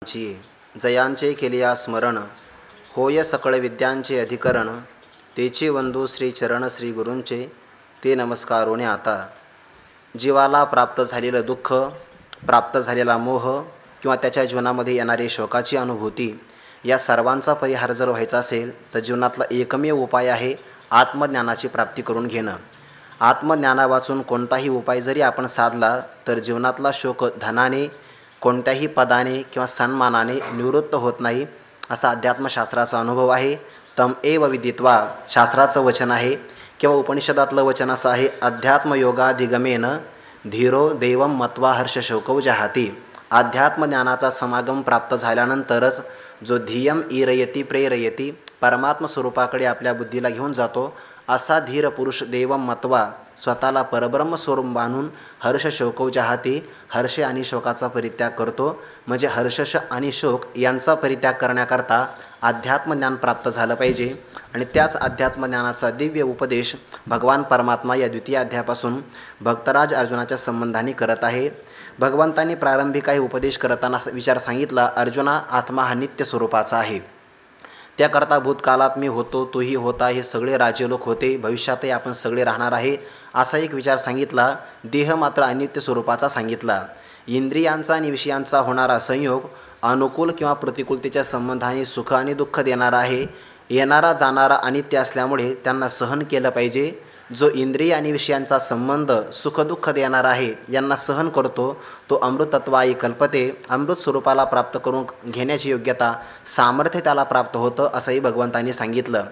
जयांचे केलिया स्मरण होय सकळ विद्यांचे अधिकरण तेचे वंदू श्री चरण श्री गुरूंचे ते नमस्कारोने आता. जीवाला प्राप्त झालेलं दुःख, प्राप्त झालेला मोह किंवा त्याच्या जीवनामध्ये येणारी शोकाची अनुभूती या सर्वांचा परिहार जर व्हायचा असेल तर जीवनातला एकमेव उपाय आहे आत्मज्ञानाची प्राप्ती करून घेणं. आत्मज्ञाना वाचून कोणताही उपाय जरी आपण साधला तर जीवनातला शोक धनाने, कोणत्याही पदाने किंवा सन्मानाने निवृत्त होत नाही, असा अध्यात्मशास्त्राचा अनुभव आहे. तम एव विदित्वा शास्त्राचं वचन आहे किंवा उपनिषदातलं वचन असं आहे, अध्यात्मयोगाधिगमेन धीरो देवम मत्वा हर्ष शोकौ जहाती. अध्यात्मज्ञानाचा समागम प्राप्त झाल्यानंतरच जो धियम ईरयती प्रेरयती परमात्म स्वरूपाकडे आपल्या बुद्धीला घेऊन जातो, असा धीर पुरुष देवम मत्वा स्वतःला परब्रह्म स्वरूप मानून हर्ष शोकौ जहाती हर्ष आणि शोकाचा परित्याग करतो. म्हणजे हर्ष आणि शोक यांचा परित्याग करण्याकरता अध्यात्मज्ञान प्राप्त झालं पाहिजे. आणि त्याच अध्यात्मज्ञानाचा दिव्य उपदेश भगवान परमात्मा या द्वितीय अध्यायापासून भक्तराज अर्जुनाच्या संबंधाने करत आहे. भगवंतांनी प्रारंभी काही उपदेश करताना विचार सांगितला, अर्जुना आत्मा हा नित्य स्वरूपाचा आहे. त्याकरता भूतकाळात मी होतो, तोही होता, हे सगळे राजे लोक होते, भविष्यातही आपण सगळे राहणार आहे असा एक विचार सांगितला. देह मात्र अनित्य स्वरूपाचा सांगितला. इंद्रियांचा आणि विषयांचा होणारा संयोग अनुकूल किंवा प्रतिकूलतेच्या संबंधाने सुख आणि दुःख देणारा आहे. येणारा जाणारा अनित्य असल्यामुळे त्यांना सहन केलं पाहिजे. जो इंद्रिय आणि विषयांचा संबंध सुखदुःख देणारा आहे यांना सहन करतो तो अमृतत्वाई कल्पते. अमृत स्वरूपाला प्राप्त करून घेण्याची योग्यता, सामर्थ्य त्याला प्राप्त होतं असंही भगवंतांनी सांगितलं.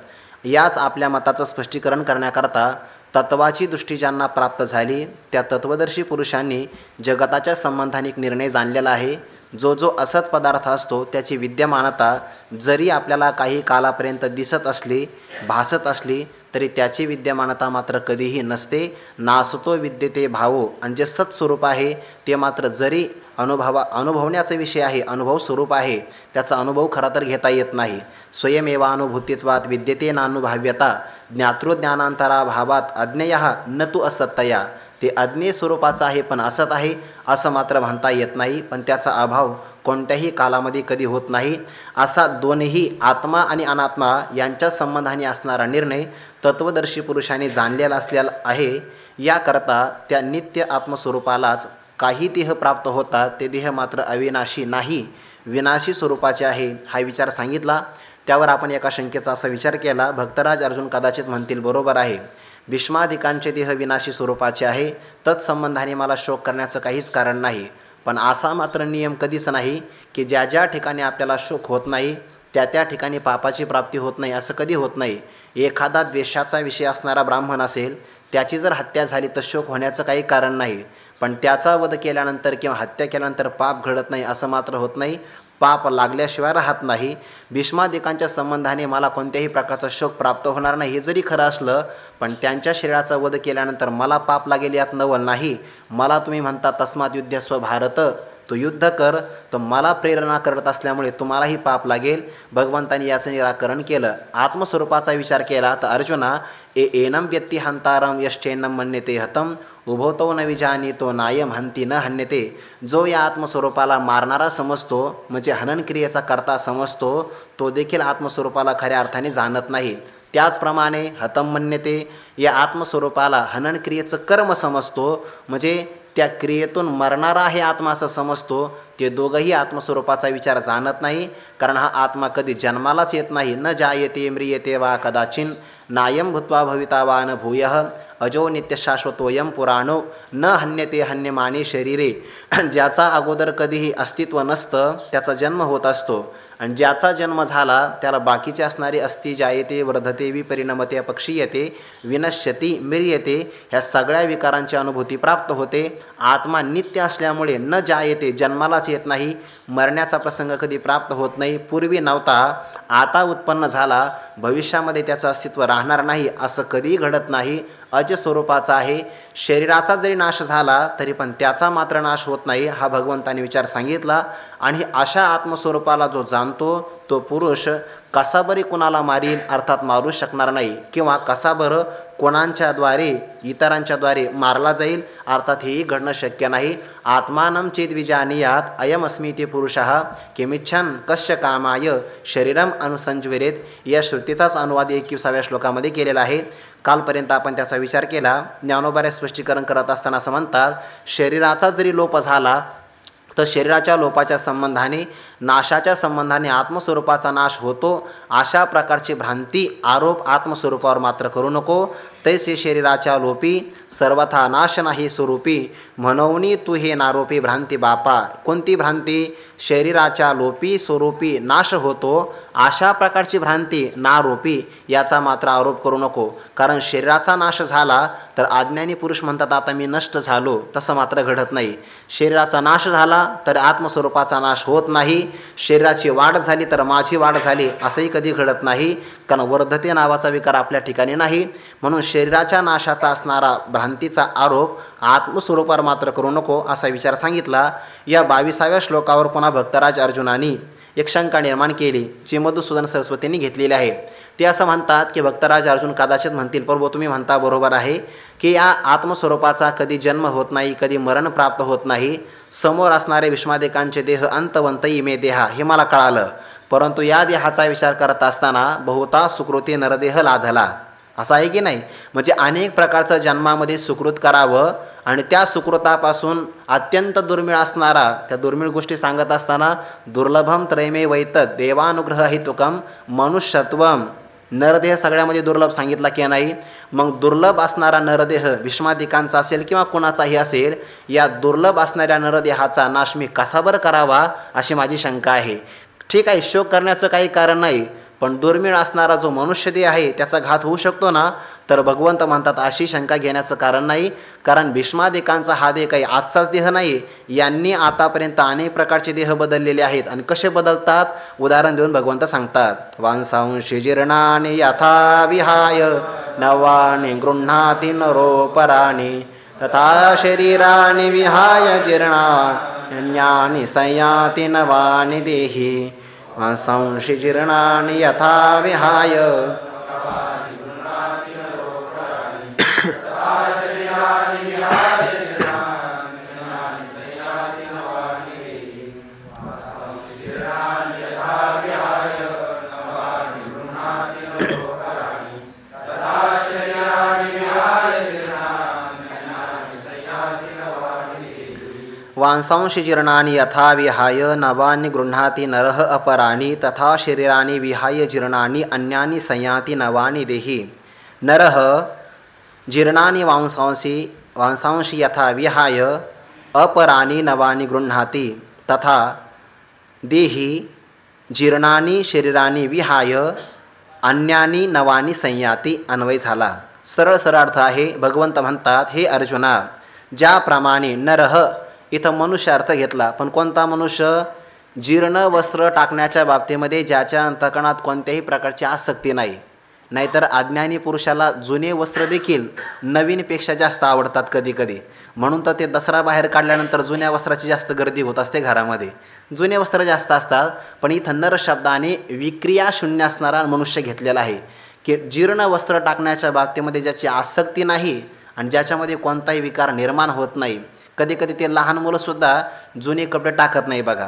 याच आपल्या मताचं स्पष्टीकरण करण्याकरता तत्वाची दृष्टी ज्यांना प्राप्त झाली त्या तत्वदर्शी पुरुषांनी जगताच्या संबंधाने एक निर्णय जाणलेला आहे. जो असत पदार्थ असतो त्याची विद्यमानता जरी आपल्याला काही कालापर्यंत दिसत असली, भासत असली, तरी त्याची विद्यमानता मात्र कधीही नसते. नासतो विद्यते भावो. आणि जे सत्स्वरूप आहे ते मात्र जरी अनुभवण्याचा विषय आहे, अनुभव स्वरूप आहे, त्याचा अनुभव खरा तर घेता येत नाही. स्वयमेवानुभूतित्वात विद्यते नानुभव्यता ज्ञातृज्ञानांतरा भावात अज्ञेय न तू असत्तया. ते अज्ञेय स्वरूपाचं आहे पण असत आहे असं मात्र म्हणता येत नाही, पण त्याचा अभाव कोणत्याही कालामध्ये कधी होत नाही. असा दोन्ही आत्मा आणि अनात्मा यांच्या संबंधाने असणारा निर्णय तत्वदर्शी पुरुषांनी जाणलेला असलेला आहे. याकरता त्या नित्य आत्मस्वरूपालाच काही देह प्राप्त होतात, ते देह मात्र अविनाशी नाही, विनाशी स्वरूपाचे आहे हा विचार सांगितला. त्यावर आपण एका शंकेचा असा विचार केला, भक्तराज अर्जुन कदाचित म्हणतील बरोबर आहे, भीष्मादिकांचे देह विनाशी स्वरूपाचे आहे, तत्संबंधाने मला शोक करण्याचं काहीच कारण नाही. पण असा मात्र नियम कधीच नाही की ज्या ज्या ठिकाणी आपल्याला शोक होत नाही त्या ठिकाणी पापाची प्राप्ती होत नाही, असं कधी होत नाही. एखादा द्वेषाचा विषय असणारा ब्राह्मण असेल, त्याची जर हत्या झाली तर शोक होण्याचं काही कारण नाही, पण त्याचा वध केल्यानंतर किंवा हत्या केल्यानंतर पाप घडत नाही असं मात्र होत नाही. पाप लागल्याशिवाय राहत नाही. भीष्मादिकांच्या संबंधाने मला कोणत्याही प्रकारचा शोक प्राप्त होणार नाही हे जरी खरं असलं, पण त्यांच्या शरीराचा वध केल्यानंतर मला पाप लागेल यात नवल नाही. मला तुम्ही म्हणता तस्मात युद्धस्व भारत, तू युद्ध कर, तो मला प्रेरणा करत असल्यामुळे तुम्हालाही पाप लागेल. भगवंतांनी याचं निराकरण केलं. आत्मस्वरूपाचा विचार केला तर अर्जुना एनम व्यक्ती हंतारम यश्चेन्नम मन्यते हतम उभवतो न विजानीतो नायम हंती न हन्यते. जो या आत्मस्वरूपाला मारणारा समजतो म्हणजे हनन क्रियेचा करता समजतो, तो देखील आत्मस्वरूपाला खऱ्या अर्थाने जाणत नाही. त्याचप्रमाणे हतम मन्यते या आत्मस्वरूपाला हनन क्रियेचं कर्म समजतो, म्हणजे त्या क्रियेतून मरणारा आहे आत्मा असं समजतो. ते दोघंही आत्मस्वरूपाचा विचार जाणत नाही, कारण हा आत्मा कधी जन्मालाच येत नाही. न जायते म्रियते वा कदाचिन नायम भूत्वा भविता वा न भूयः अजो नित्य शाश्वतोयम पुराणो न हन्यते हन्यमाने शरीरे. ज्याचा अगोदर कधीही अस्तित्व नसतं त्याचा जन्म होत असतो, आणि ज्याचा जन्म झाला त्याला बाकीचे असणारे अस्ति जायते वर्धते विपरिणमते अपक्षीयते विनश्यती मिर्यते ह्या सगळ्या विकारांची अनुभूती प्राप्त होते. आत्मा नित्य असल्यामुळे न जायते जन्मालाच येत नाही, मरण्याचा प्रसंग कधी प्राप्त होत नाही. पूर्वी नव्हता, आता उत्पन्न झाला, भविष्यामध्ये त्याचं अस्तित्व राहणार नाही असं कधीही घडत नाही. अज स्वरूपाचा आहे. शरीराचा जरी नाश झाला तरी पण त्याचा मात्र नाश होत नाही, हा भगवंताने विचार सांगितला. आणि अशा आत्मस्वरूपाला जो जाणतो तो पुरुष कसा बरी कुणाला मारील, अर्थात मारू शकणार नाही, किंवा कसा बरं कोणाच्याद्वारे इतरांच्याद्वारे मारला जाईल, अर्थात हेही घडणं शक्य नाही. आत्मानं चेद विजानीयात अयमस्मिती पुरुषः किमिच्छन् कस्य कामाय शरीरम अनुसंजविरेत, या श्रुतीचाच अनुवाद 21व्या श्लोकामध्ये केलेला आहे. कालपर्यंत आपण त्याचा विचार केला. ज्ञानोबारे स्पष्टीकरण करत असताना असं म्हणतात, शरीराचा जरी लोप झाला तर शरीराच्या लोपाच्या संबंधाने, नाशाच्या संबंधाने आत्मस्वरूपाचा नाश होतो. अशा प्रकारची भ्रांती आरोप आत्मस्वरूपावर मात्र करू नको. तैसे शरीराच्या लोपी सर्वथा नाश नाही स्वरूपी, म्हणून तू हे नारोपी भ्रांती बापा. कोणती भ्रांती? शरीराच्या लोपी स्वरूपी नाश होतो अशा प्रकारची भ्रांती नारोपी, याचा मात्र आरोप करू नको. कारण शरीराचा नाश झाला तर अज्ञानी पुरुष म्हणतात आता मी नष्ट झालो, तसं मात्र घडत नाही. शरीराचा नाश झाला तर आत्मस्वरूपाचा नाश होत नाही. शरीराची वाढ झाली तर माझी वाढ झाली असंही कधी घडत नाही, कारण वर्धते नावाचा विकार आपल्या ठिकाणी नाही. म्हणून शरीराच्या नाशाचा असणारा भ्रांतीचा आरोप आत्मस्वरूपावर मात्र करू नको, असा विचार सांगितला. या 22व्या श्लोकावर पुन्हा भक्तराज अर्जुनांनी एक शंका निर्माण केली, जी मधुसूदन सरस्वतींनी घेतलेली आहे. ते असं म्हणतात की भक्तराज अर्जुन कदाचित म्हणतील, प्रभू तुम्ही म्हणता बरोबर आहे की या आत्मस्वरूपाचा कधी जन्म होत नाही, कधी मरण प्राप्त होत नाही. समोर असणारे विश्वादिकांचे देह अंतवंत इमे देहा, हे मला कळालं. परंतु या देहाचा विचार करत असताना बहुता सुकृती नरदेह लाधला, असं आहे की नाही. म्हणजे अनेक प्रकारचं जन्मामध्ये सुकृत करावं आणि त्या सुकृतापासून अत्यंत दुर्मिळ असणारा, त्या दुर्मिळ गोष्टी सांगत असताना दुर्लभम त्रयमे वैतत देवानुग्रह हेतुकम मनुष्यत्वम, नरदेह सगळ्यामध्ये दुर्लभ सांगितला की नाही. मग दुर्लभ असणारा नरदेह विश्वादिकांचा असेल किंवा कोणाचाही असेल, या दुर्लभ असणाऱ्या नरदेहाचा नाश मी कसा बरं करावा अशी माझी शंका आहे. ठीक आहे, शोक करण्याचं काही कारण नाही, पण दुर्मिळ असणारा जो मनुष्यदेह आहे त्याचा घात होऊ शकतो ना. तर भगवंत म्हणतात अशी शंका घेण्याचं कारण नाही, कारण भीष्मादिकांचा हा देह काही आजचाच देह नाही. यांनी आतापर्यंत अनेक प्रकारचे देह बदललेले आहेत. आणि कसे बदलतात उदाहरण देऊन भगवंत सांगतात, वांसांशी जीर्णानि यथा विहाय नवानि गृह्णाति नरोपराणि तथा शरीराणि विहाय जीर्णान्यानि संयाति नवानि देहि. वांसांशी जीर्णानि यथा विहाय वांसांशी जीर्णानि यथा विहाय नवानि गृह्णाति नरः अपराणि तथा शरीराणि विहाय जीर्णानि अन्यानि संयाति नवानि देहि. नरः जीर्णानि वांसांशी यथा विहाय अपराणि नवानि गृह्णाति तथा देहि जीर्णानि शरीराणि विहाय अन्यानि नवानि संयाति. अन्वय झाला. सरळ सरळ अर्थ आहे. भगवंत म्हणतात, हे अर्जुना, ज्याप्रमाणे नरः इथं मनुष्य अर्थ घेतला, पण कोणता मनुष्य? जीर्ण वस्त्र टाकण्याच्या बाबतीमध्ये ज्याच्या अंतःकरणात कोणत्याही प्रकारची आसक्ती नाही. नाहीतर अज्ञानी पुरुषाला जुने वस्त्र देखील नवीनपेक्षा जास्त आवडतात कधी कधी. म्हणून तर ते दसरा बाहेर काढल्यानंतर जुन्या वस्त्राची जास्त गर्दी होत असते घरामध्ये, जुने वस्त्र जास्त असतात. पण इथं नर शब्दाने विक्रिया शून्य असणारा मनुष्य घेतलेला आहे, की जीर्ण वस्त्र टाकण्याच्या बाबतीमध्ये ज्याची आसक्ती नाही आणि ज्याच्यामध्ये कोणताही विकार निर्माण होत नाही. कधी कधी ते लहान मुलंसुद्धा जुने कपडे टाकत नाही बघा,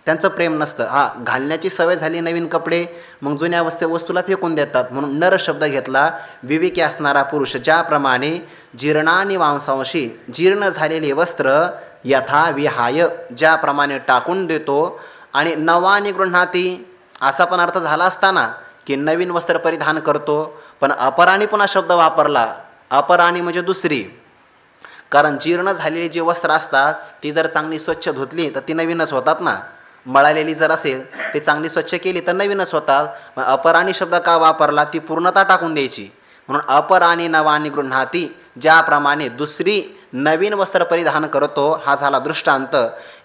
त्यांचं प्रेम नसतं. घालण्याची सवय झाली नवीन कपडे, मग जुन्या वस्तूला फेकून देतात. म्हणून नर शब्द घेतला. विवेकी असणारा पुरुष ज्याप्रमाणे जीर्णानि वांसांशी, जीर्ण झालेले वस्त्र यथा विहाय, ज्याप्रमाणे टाकून देतो, आणि नवानि गृह्णाति असा पण अर्थ झाला असताना की नवीन वस्त्र परिधान करतो. पण अपराणी पुन्हा शब्द वापरला. अपराणी म्हणजे दुसरी, कारण जीर्ण झालेली जी वस्त्र असतात ती जर चांगली स्वच्छ धुतली तर ती नवीनच होतात ना. मळालेली जर असेल ती चांगली स्वच्छ केली तर नवीनच होतात. मग अपराणी शब्द का वापरला? ती पूर्णता टाकून द्यायची. म्हणून अपराणी नवानि गृह्णाति, ज्याप्रमाणे दुसरी नवीन वस्त्र परिधान करतो, हा झाला दृष्टांत.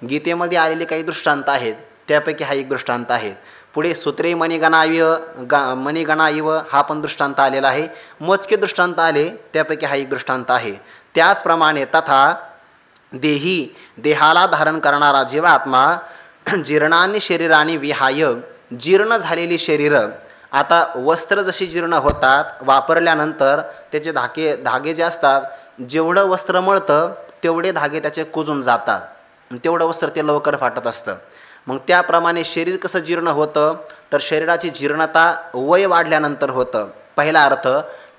गीतेमध्ये आलेले काही दृष्टांत आहेत, त्यापैकी हा एक दृष्टांत आहे. पुढे सूत्रे मणिगणा इव हा पण दृष्टांत आलेला आहे. मोजके दृष्टांत आले, त्यापैकी हा एक दृष्टांत आहे. त्याचप्रमाणे तथा देहाला धारण करणारा जीवात्मा जीर्णानी शरीराने विहाय, जीर्ण झालेली शरीरं, आता वस्त्र जशी जीर्ण होतात वापरल्यानंतर त्याचे धागे जे असतात, जेवढं वस्त्र मळतं तेवढे धागे त्याचे कुजून जातात, तेवढं वस्त्र ते लवकर फाटत असतं. मग त्याप्रमाणे शरीर कसं जीर्ण होतं, तर शरीराची जीर्णता वय वाढल्यानंतर होतं. पहिला अर्थ.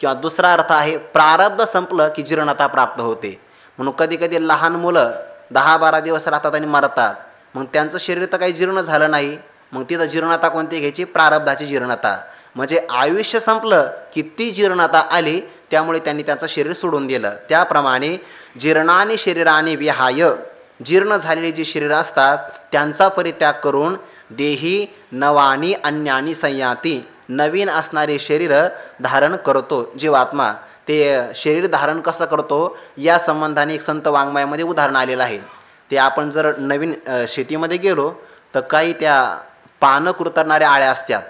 किंवा दुसरा अर्थ आहे प्रारब्ध संपलं की जीर्णता प्राप्त होते. म्हणून कधी कधी लहान मुलं 10-12 दिवस राहतात आणि मरतात. मग त्यांचं शरीर तर काही जीर्ण झालं नाही, मग तिथं जीर्णता कोणती घ्यायची? प्रारब्धाची जीर्णता. म्हणजे आयुष्य संपलं की ती जीर्णता आली, त्यामुळे त्यांनी त्यांचं शरीर सोडून दिलं. त्याप्रमाणे जीर्णानी शरीराने विहाय, जीर्ण झालेली जी शरीरं असतात त्यांचा परित्याग करून देही नवानी अन्यानी संयाती, नवीन असणारे शरीर धारण करतो जीवात्मा. ते शरीर धारण कसं करतो या संबंधाने एक संत वाङ्मयामध्ये उदाहरण आलेलं आहे. ते आपण जर नवीन शेतीमध्ये गेलो तर काही त्या पानं कुरतरणाऱ्या आळ्या असतात,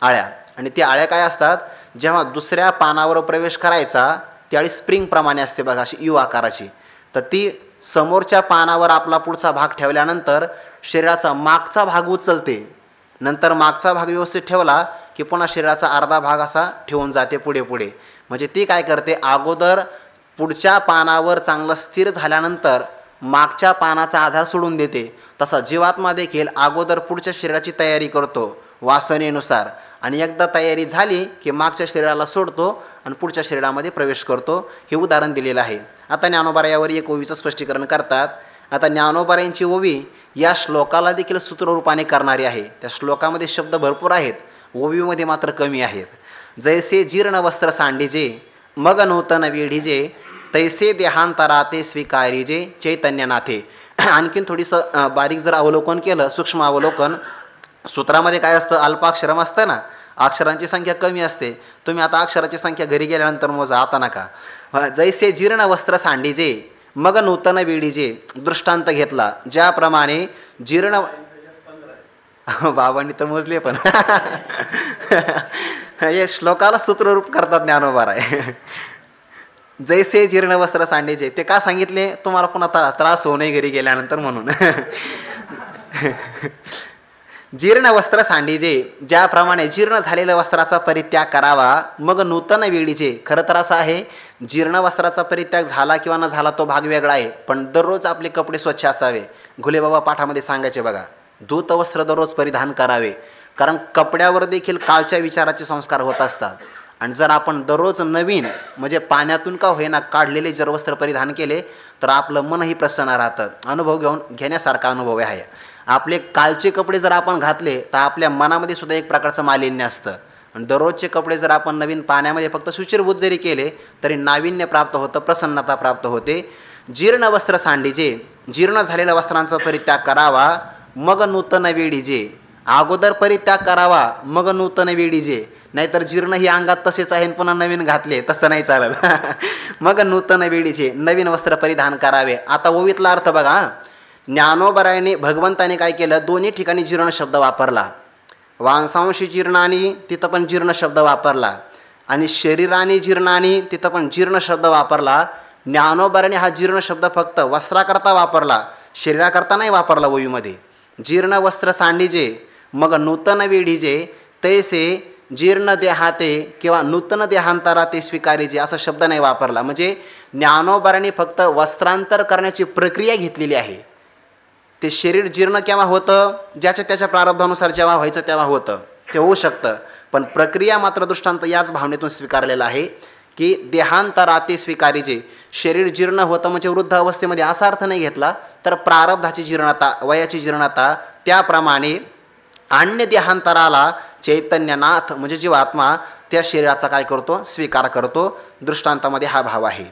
आळ्या. आणि त्या आळ्या काय असतात, जेव्हा दुसऱ्या पानावर प्रवेश करायचा त्यावेळी स्प्रिंगप्रमाणे असते बघा, अशी यू आकाराची. तर ती समोरच्या पानावर आपला पुढचा भाग ठेवल्यानंतर शरीराचा मागचा भाग उचलते. नंतर मागचा भाग व्यवस्थित ठेवला की पुन्हा शरीराचा अर्धा भाग असा ठेवून जाते पुढे पुढे. म्हणजे ती काय करते, अगोदर पुढच्या पानावर चांगलं स्थिर झाल्यानंतर मागच्या पानाचा आधार सोडून देते. तसा जीवात्मा देखील अगोदर पुढच्या शरीराची तयारी करतो वासनेनुसार, आणि एकदा तयारी झाली की मागच्या शरीराला सोडतो आणि पुढच्या शरीरामध्ये प्रवेश करतो. हे उदाहरण दिलेलं आहे. आता ज्ञानोबा यावर एक ओवीचं स्पष्टीकरण करतात. आता ज्ञानोबा यांची ओवी या श्लोकाला देखील सूत्ररूपाने करणारी आहे. त्या श्लोकामध्ये शब्द भरपूर आहेत, ओवीमध्ये मात्र कमी आहेत. जैसे जीर्ण वस्त्र सांडीजे मग नूतन वेढीजे, तैसे देहांतराते स्वीकारीजे चैतन्यनाथे. आणखीन थोडीसं बारीक जर अवलोकन केलं, सूक्ष्म अवलोकन, सूत्रामध्ये काय असतं, अल्पाक्षरम असतं ना, अक्षरांची संख्या कमी असते. तुम्ही आता अक्षराची संख्या घरी गेल्यानंतर मोजा, आता नका. जैसे जीर्ण वस्त्र सांडीजे मग नूतन वेडीजे, दृष्टांत घेतला. ज्याप्रमाणे जीर्ण बाबांनी तर मोजले पण हे श्लोकाला सूत्ररूप करतात ज्ञानोबाराय. जैसे जीर्ण वस्त्र सांडीजे, ते का सांगितले, तुम्हाला पुन्हा त्रास होऊ नये घरी गेल्यानंतर म्हणून. जीर्ण वस्त्र सांडीजे, ज्याप्रमाणे जीर्ण झालेल्या वस्त्राचा परित्याग करावा. मग नूतन वेडीचे, खरं तर असं आहे, जीर्ण वस्त्राचा परित्याग झाला किंवा न झाला तो भाग वेगळा आहे, पण दररोज आपले कपडे स्वच्छ असावे. घुलेबाबा पाठामध्ये सांगायचे बघा, धूत वस्त्र दररोज परिधान करावे. कारण कपड्यावर देखील कालच्या विचाराचे संस्कार होत असतात. आणि जर आपण दररोज नवीन म्हणजे पाण्यातून का होईना काढलेले जर वस्त्र परिधान केले तर आपलं मनही प्रसन्न राहतं. अनुभव घेण्यासारखा अनुभव आहे. आपले कालचे कपडे जर आपण घातले तर आपल्या मनामध्ये सुद्धा एक प्रकारचं मालिन्य असतं. आणि दररोजचे कपडे जर आपण नवीन पाण्यामध्ये फक्त सुचिरभूत जरी केले तरी नाविन्य प्राप्त होतं, प्रसन्नता प्राप्त होते. जीर्ण वस्त्र सांडीजे, जीर्ण झालेल्या वस्त्रांचा परित्याग करावा. मग नूतन वेडीजे, अगोदर परित्याग करावा मग नूतन वेडीजे. नाहीतर जीर्ण ही अंगात तसेच आहे पुन्हा नवीन घातले, तसं नाही चालत. मग नूतन वेडीचे, नवीन वस्त्र परिधान करावे. आता ओवीतला अर्थ बघा, ज्ञानोबरायाने भगवंताने काय केलं, दोन्ही ठिकाणी जीर्ण शब्द वापरला. वांसांशी जीर्णानी तिथं पण जीर्ण शब्द वापरला, आणि शरीराने जीर्णानी तिथं पण जीर्ण शब्द वापरला. ज्ञानोबराने हा जीर्ण शब्द फक्त वस्त्राकरता वापरला, शरीराकरता नाही वापरला. ओवीमध्ये जीर्ण वस्त्र सांडीजे मग नूतन वेडीजे, तैसे जीर्ण देहाते किंवा नूतन देहांतरा ते स्वीकारीजे असा शब्द नाही वापरला. म्हणजे ज्ञानोबराने फक्त वस्त्रांतर करण्याची प्रक्रिया घेतलेली आहे. ते शरीर जीर्ण केव्हा होतं, ज्याच्या त्याच्या प्रारब्धानुसार जेव्हा व्हायचं तेव्हा होतं, ते होऊ शकतं. पण प्रक्रिया मात्र दृष्टांत याच भावनेतून स्वीकारलेला आहे की देहांतराते स्वीकारीजे. शरीर जीर्ण होतं म्हणजे वृद्ध अवस्थेमध्ये असा अर्थ नाही घेतला, तर प्रारब्धाची जीर्णता, वयाची जीर्णता. त्याप्रमाणे अन्य देहांतराला चैतन्यनाथ म्हणजे जीवात्मा त्या शरीराचा काय करतो, स्वीकार करतो. दृष्टांतामध्ये हा भाव आहे.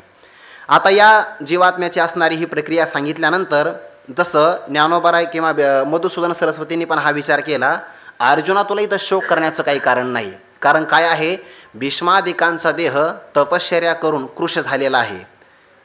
आता या जीवात्म्याची असणारी ही प्रक्रिया सांगितल्यानंतर जसं ज्ञानोबराय किंवा मधुसूदन सरस्वतींनी पण हा विचार केला, अर्जुना तुला इथं शोक करण्याचं काही कारण नाही. कारण काय आहे, भीष्मादिकांचा देह तपश्चर्या करून कृश झालेला आहे,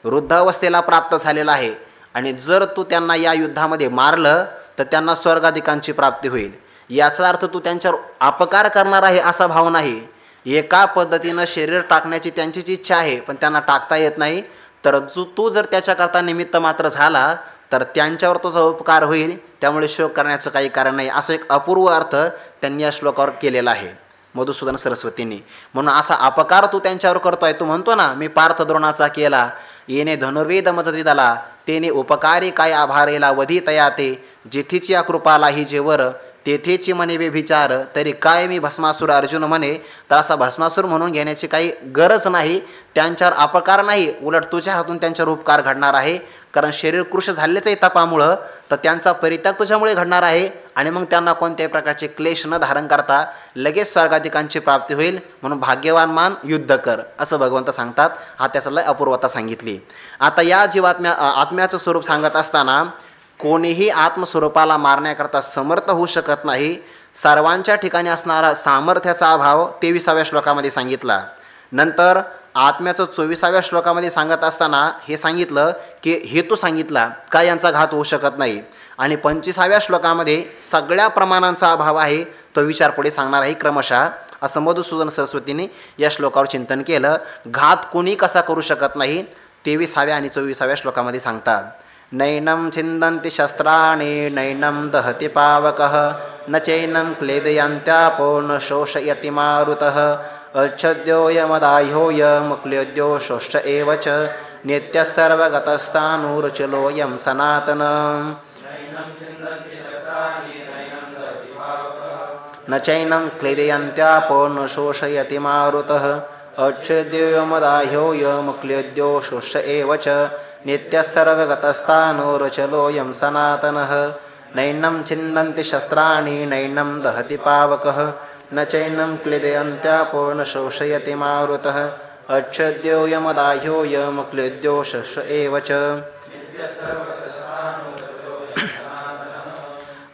वृद्धावस्थेला प्राप्त झालेला आहे. आणि जर तू त्यांना या युद्धामध्ये मारलं तर त्यांना स्वर्गाधिकांची प्राप्ती होईल. याचा अर्थ तू त्यांच्यावर अपकार करणार आहे असा भाव नाही. एका पद्धतीनं शरीर टाकण्याची त्यांचीच इच्छा आहे पण त्यांना टाकता येत नाही, तर तू जर त्याच्याकरता निमित्त मात्र झाला तर त्यांच्यावर तुझा उपकार होईल, त्यामुळे शोक करण्याचं काही कारण नाही. असं एक अपूर्व अर्थ त्यांनी या श्लोकावर केलेला आहे मधुसूदन सरस्वतींनी. म्हणून असा अपकार तू त्यांच्यावर करतोय. तू म्हणतो ना मी पार्थ द्रोणाचा केला, येणे धनुर्वेद मज दिला, तेने उपकारी काय आभारेला वधी तया ते, जेथीची या कृपालाही जेवर तेथेची म्हणे व्यभिचार, तरी काय मी भस्मासूर अर्जुन म्हणे. तर असा भस्मासूर म्हणून घेण्याची काही गरज नाही, त्यांच्यावर अपकार नाही, उलट तुझ्या हातून त्यांच्यावर उपकार घडणार आहे. कारण शरीर कृश झालेच आहे तपामुळं, तर त्यांचा परित्याग तुझ्यामुळे घडणार आहे आणि मग त्यांना कोणत्याही प्रकारचे क्लेश न धारण करता लगेच स्वर्गाधिकांची प्राप्ती होईल. म्हणून भाग्यवान मान युद्ध कर असं भगवंत सांगतात. हा त्याचा लय अपूर्वता सांगितली. आता या आत्म्याचं स्वरूप सांगत असताना कोणीही आत्मस्वरूपाला मारण्याकरता समर्थ होऊ शकत नाही. सर्वांच्या ठिकाणी असणारा सामर्थ्याचा अभाव 23व्या श्लोकामध्ये सांगितला. नंतर आत्म्याचं 24व्या श्लोकामध्ये सांगत असताना हे सांगितलं की हेतू सांगितला का यांचा घात होऊ शकत नाही. आणि 25व्या श्लोकामध्ये सगळ्या प्रमाणांचा अभाव आहे तो विचार पुढे सांगणार आहे क्रमशः. असं मधुसूदन सरस्वतीने या श्लोकावर चिंतन केलं. घात कोणी कसा करू शकत नाही 23व्या आणि 24व्या श्लोकामध्ये सांगतात. नैनं छिन्दन्ति शस्त्राणि नैनं दहति पावकः न चैनं क्लेदयन्त्यापो न शोषयति मारुतः अच्छद्योऽयमदाह्योऽयमुक्ल्योऽद्यो शोष्ट एव च नित्यः सर्वगतस्थाणुरचलोऽयं सनातनः न चैनं क्लेदयन्त्यापो न शोषयति मारुतः अच्छद्योऽयमदाह्योऽयमुक्ल्योऽद्यो शोष्ट एव च नित्यः सर्वगतस्थाणुरचलोऽयं सनातनः नैनं छिन्दन्ति शस्त्राणि नैनं दहति पावकः न चैनं क्लेदयन्त्यापो न शोषयति मारुतः अच्छद्योऽयमदाह्योऽयमुक्ल्योऽद्यो शोष्ट एव च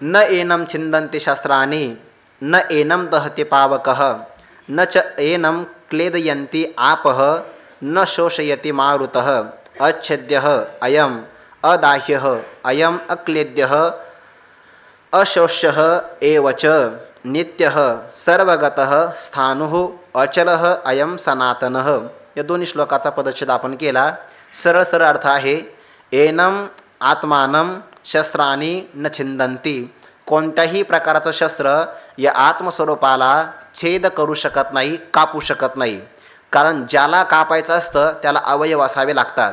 न एनं छिन्दन्ति शस्त्राणि न एनं दहति पावकः न च एनं क्लेदयन्ति आपः न शोषयति मारुतः अच्छेद्यः अयम् अदाह्यः अयम् अक्लेद्यः अशोष्यः एव च नित्यः सर्वगतः स्थाणुः अचलः अयं सनातनः. या दोन्ही श्लोकाचा पदच्छेद आपण केला. सरळ सरळ अर्थ आहे एनम आत्मानं शस्त्राणी न छिंदंती. कोणत्याही प्रकारचं शस्त्र या आत्मस्वरूपाला छेद करू शकत नाही, कापू शकत नाही. कारण ज्याला कापायचं असतं त्याला अवयव असावे लागतात.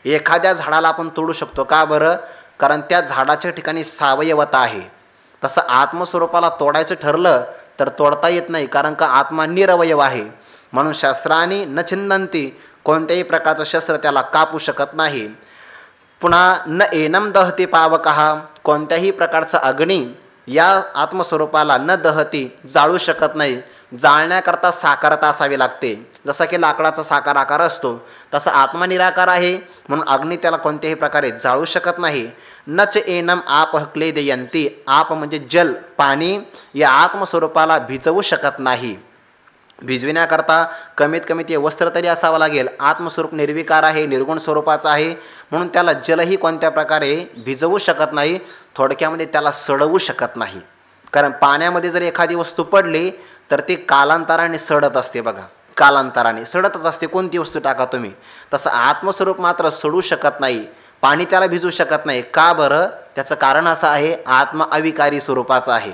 एखाद्या झाडाला आपण तोडू शकतो का बरं? कारण त्या झाडाच्या ठिकाणी सावयवता आहे. तसं आत्मस्वरूपाला तोडायचं ठरलं तर तोडता येत नाही, कारण का आत्मा निरवयव आहे. म्हणून शस्त्रांनी न छिंदंती, कोणत्याही प्रकारचं शस्त्र त्याला कापू शकत नाही. पुन्हा न एनम दहती पावकः, कोणत्याही प्रकारचा अग्नी या आत्मस्वरूपाला न दहती, जाळू शकत नाही. जाळण्याकरता साकारता असावी लागते. जसा की लाकडाचा साकार आकार असतो तसा आत्मा निराकार आहे, म्हणून अग्नी त्याला कोणत्याही प्रकारे जाळू शकत नाही. नच एनम आप क्लेदयन्ति, आप म्हणजे जल, पाणी या आत्मस्वरूपाला भिजवू शकत नाही. भिजविण्याकरता कमीत कमी ते वस्त्र तरी असावं लागेल. आत्मस्वरूप निर्विकार आहे, निर्गुण स्वरूपाचं आहे, म्हणून त्याला जलही कोणत्या प्रकारे भिजवू शकत नाही. थोडक्यामध्ये त्याला सडवू शकत नाही. कारण पाण्यामध्ये जर एखादी वस्तू पडली तर ती कालांतराने सडत असते. बघा, कालांतराने सडतच असते कोणती वस्तू टाका तुम्ही. तसं आत्मस्वरूप मात्र सडू शकत नाही, पाणी त्याला भिजू शकत नाही. का बरं? त्याचं कारण असं आहे आत्मा अविकारी स्वरूपाचा आहे.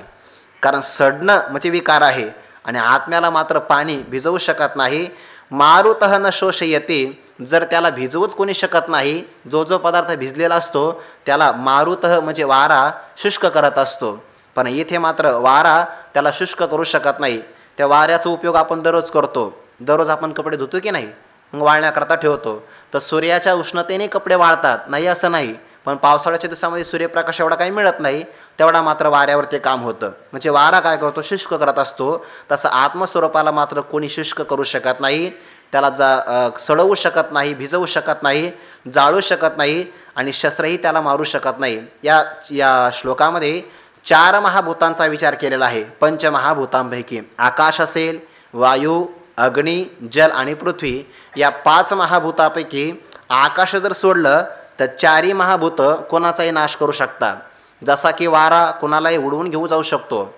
कारण सडणं म्हणजे विकार आहे आणि आत्म्याला मात्र पाणी भिजवू शकत नाही. मारुतः न शोषयते, जर त्याला भिजवूच कोणी शकत नाही, जो पदार्थ भिजलेला असतो त्याला मारुतः म्हणजे वारा शुष्क करत असतो. पण इथे मात्र वारा त्याला शुष्क करू शकत नाही. त्या वाऱ्याचा उपयोग आपण दररोज करतो. दररोज आपण कपडे धुतो की नाही, मग वाळण्याकरता ठेवतो. तर सूर्याच्या उष्णतेने कपडे वाळतात नाही असं नाही, पण पावसाळ्याच्या दिवसामध्ये सूर्यप्रकाश एवढा काही मिळत नाही, तेवढा मात्र वाऱ्यावर ते काम होतं. म्हणजे वारा काय करतो? शुष्क करत असतो. तसं आत्मस्वरूपाला मात्र कोणी शुष्क करू शकत नाही. त्याला सडवू शकत नाही, भिजवू शकत नाही, जाळू शकत नाही आणि शस्त्रही त्याला मारू शकत नाही. या श्लोकामध्ये 4 महाभूतांचा विचार केलेला आहे. पंचमहाभूतांपैकी आकाश असेल, वायू, अग्नी, जल आणि पृथ्वी. या 5 महाभूतापैकी आकाश जर सोडलं तर 4ही महाभूत कोणाचाही नाश करू शकतात. जसा की वारा कोणालाही उडवून घेऊ जाऊ शकतो,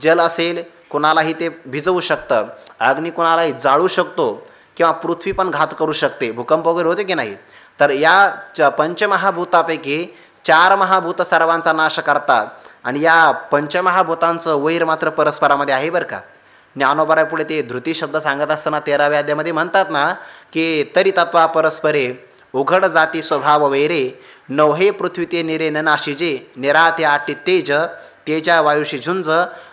जल असेल कुणालाही ते भिजवू शकतं, अग्नी कुणालाही जाळू शकतो, किंवा पृथ्वी पण घात करू शकते, भूकंप वगैरे होते की नाही. तर या पंचमहाभूतापैकी 4 महाभूत सर्वांचा नाश करतात, आणि या पंचमहाभूतांचं वैर मात्र परस्परामध्ये आहे बरं का. ज्ञानोबराय पुढे ते धृती शब्द सांगत असताना 13व्या अध्यायामध्ये म्हणतात ना की तरी तत्वा परस्परे उघड जाती स्वभाव वैरे, नवहे पृथ्वी ते निरे न नाशिजे, निराते आटी तेज, तेजा वायुशी झुंज,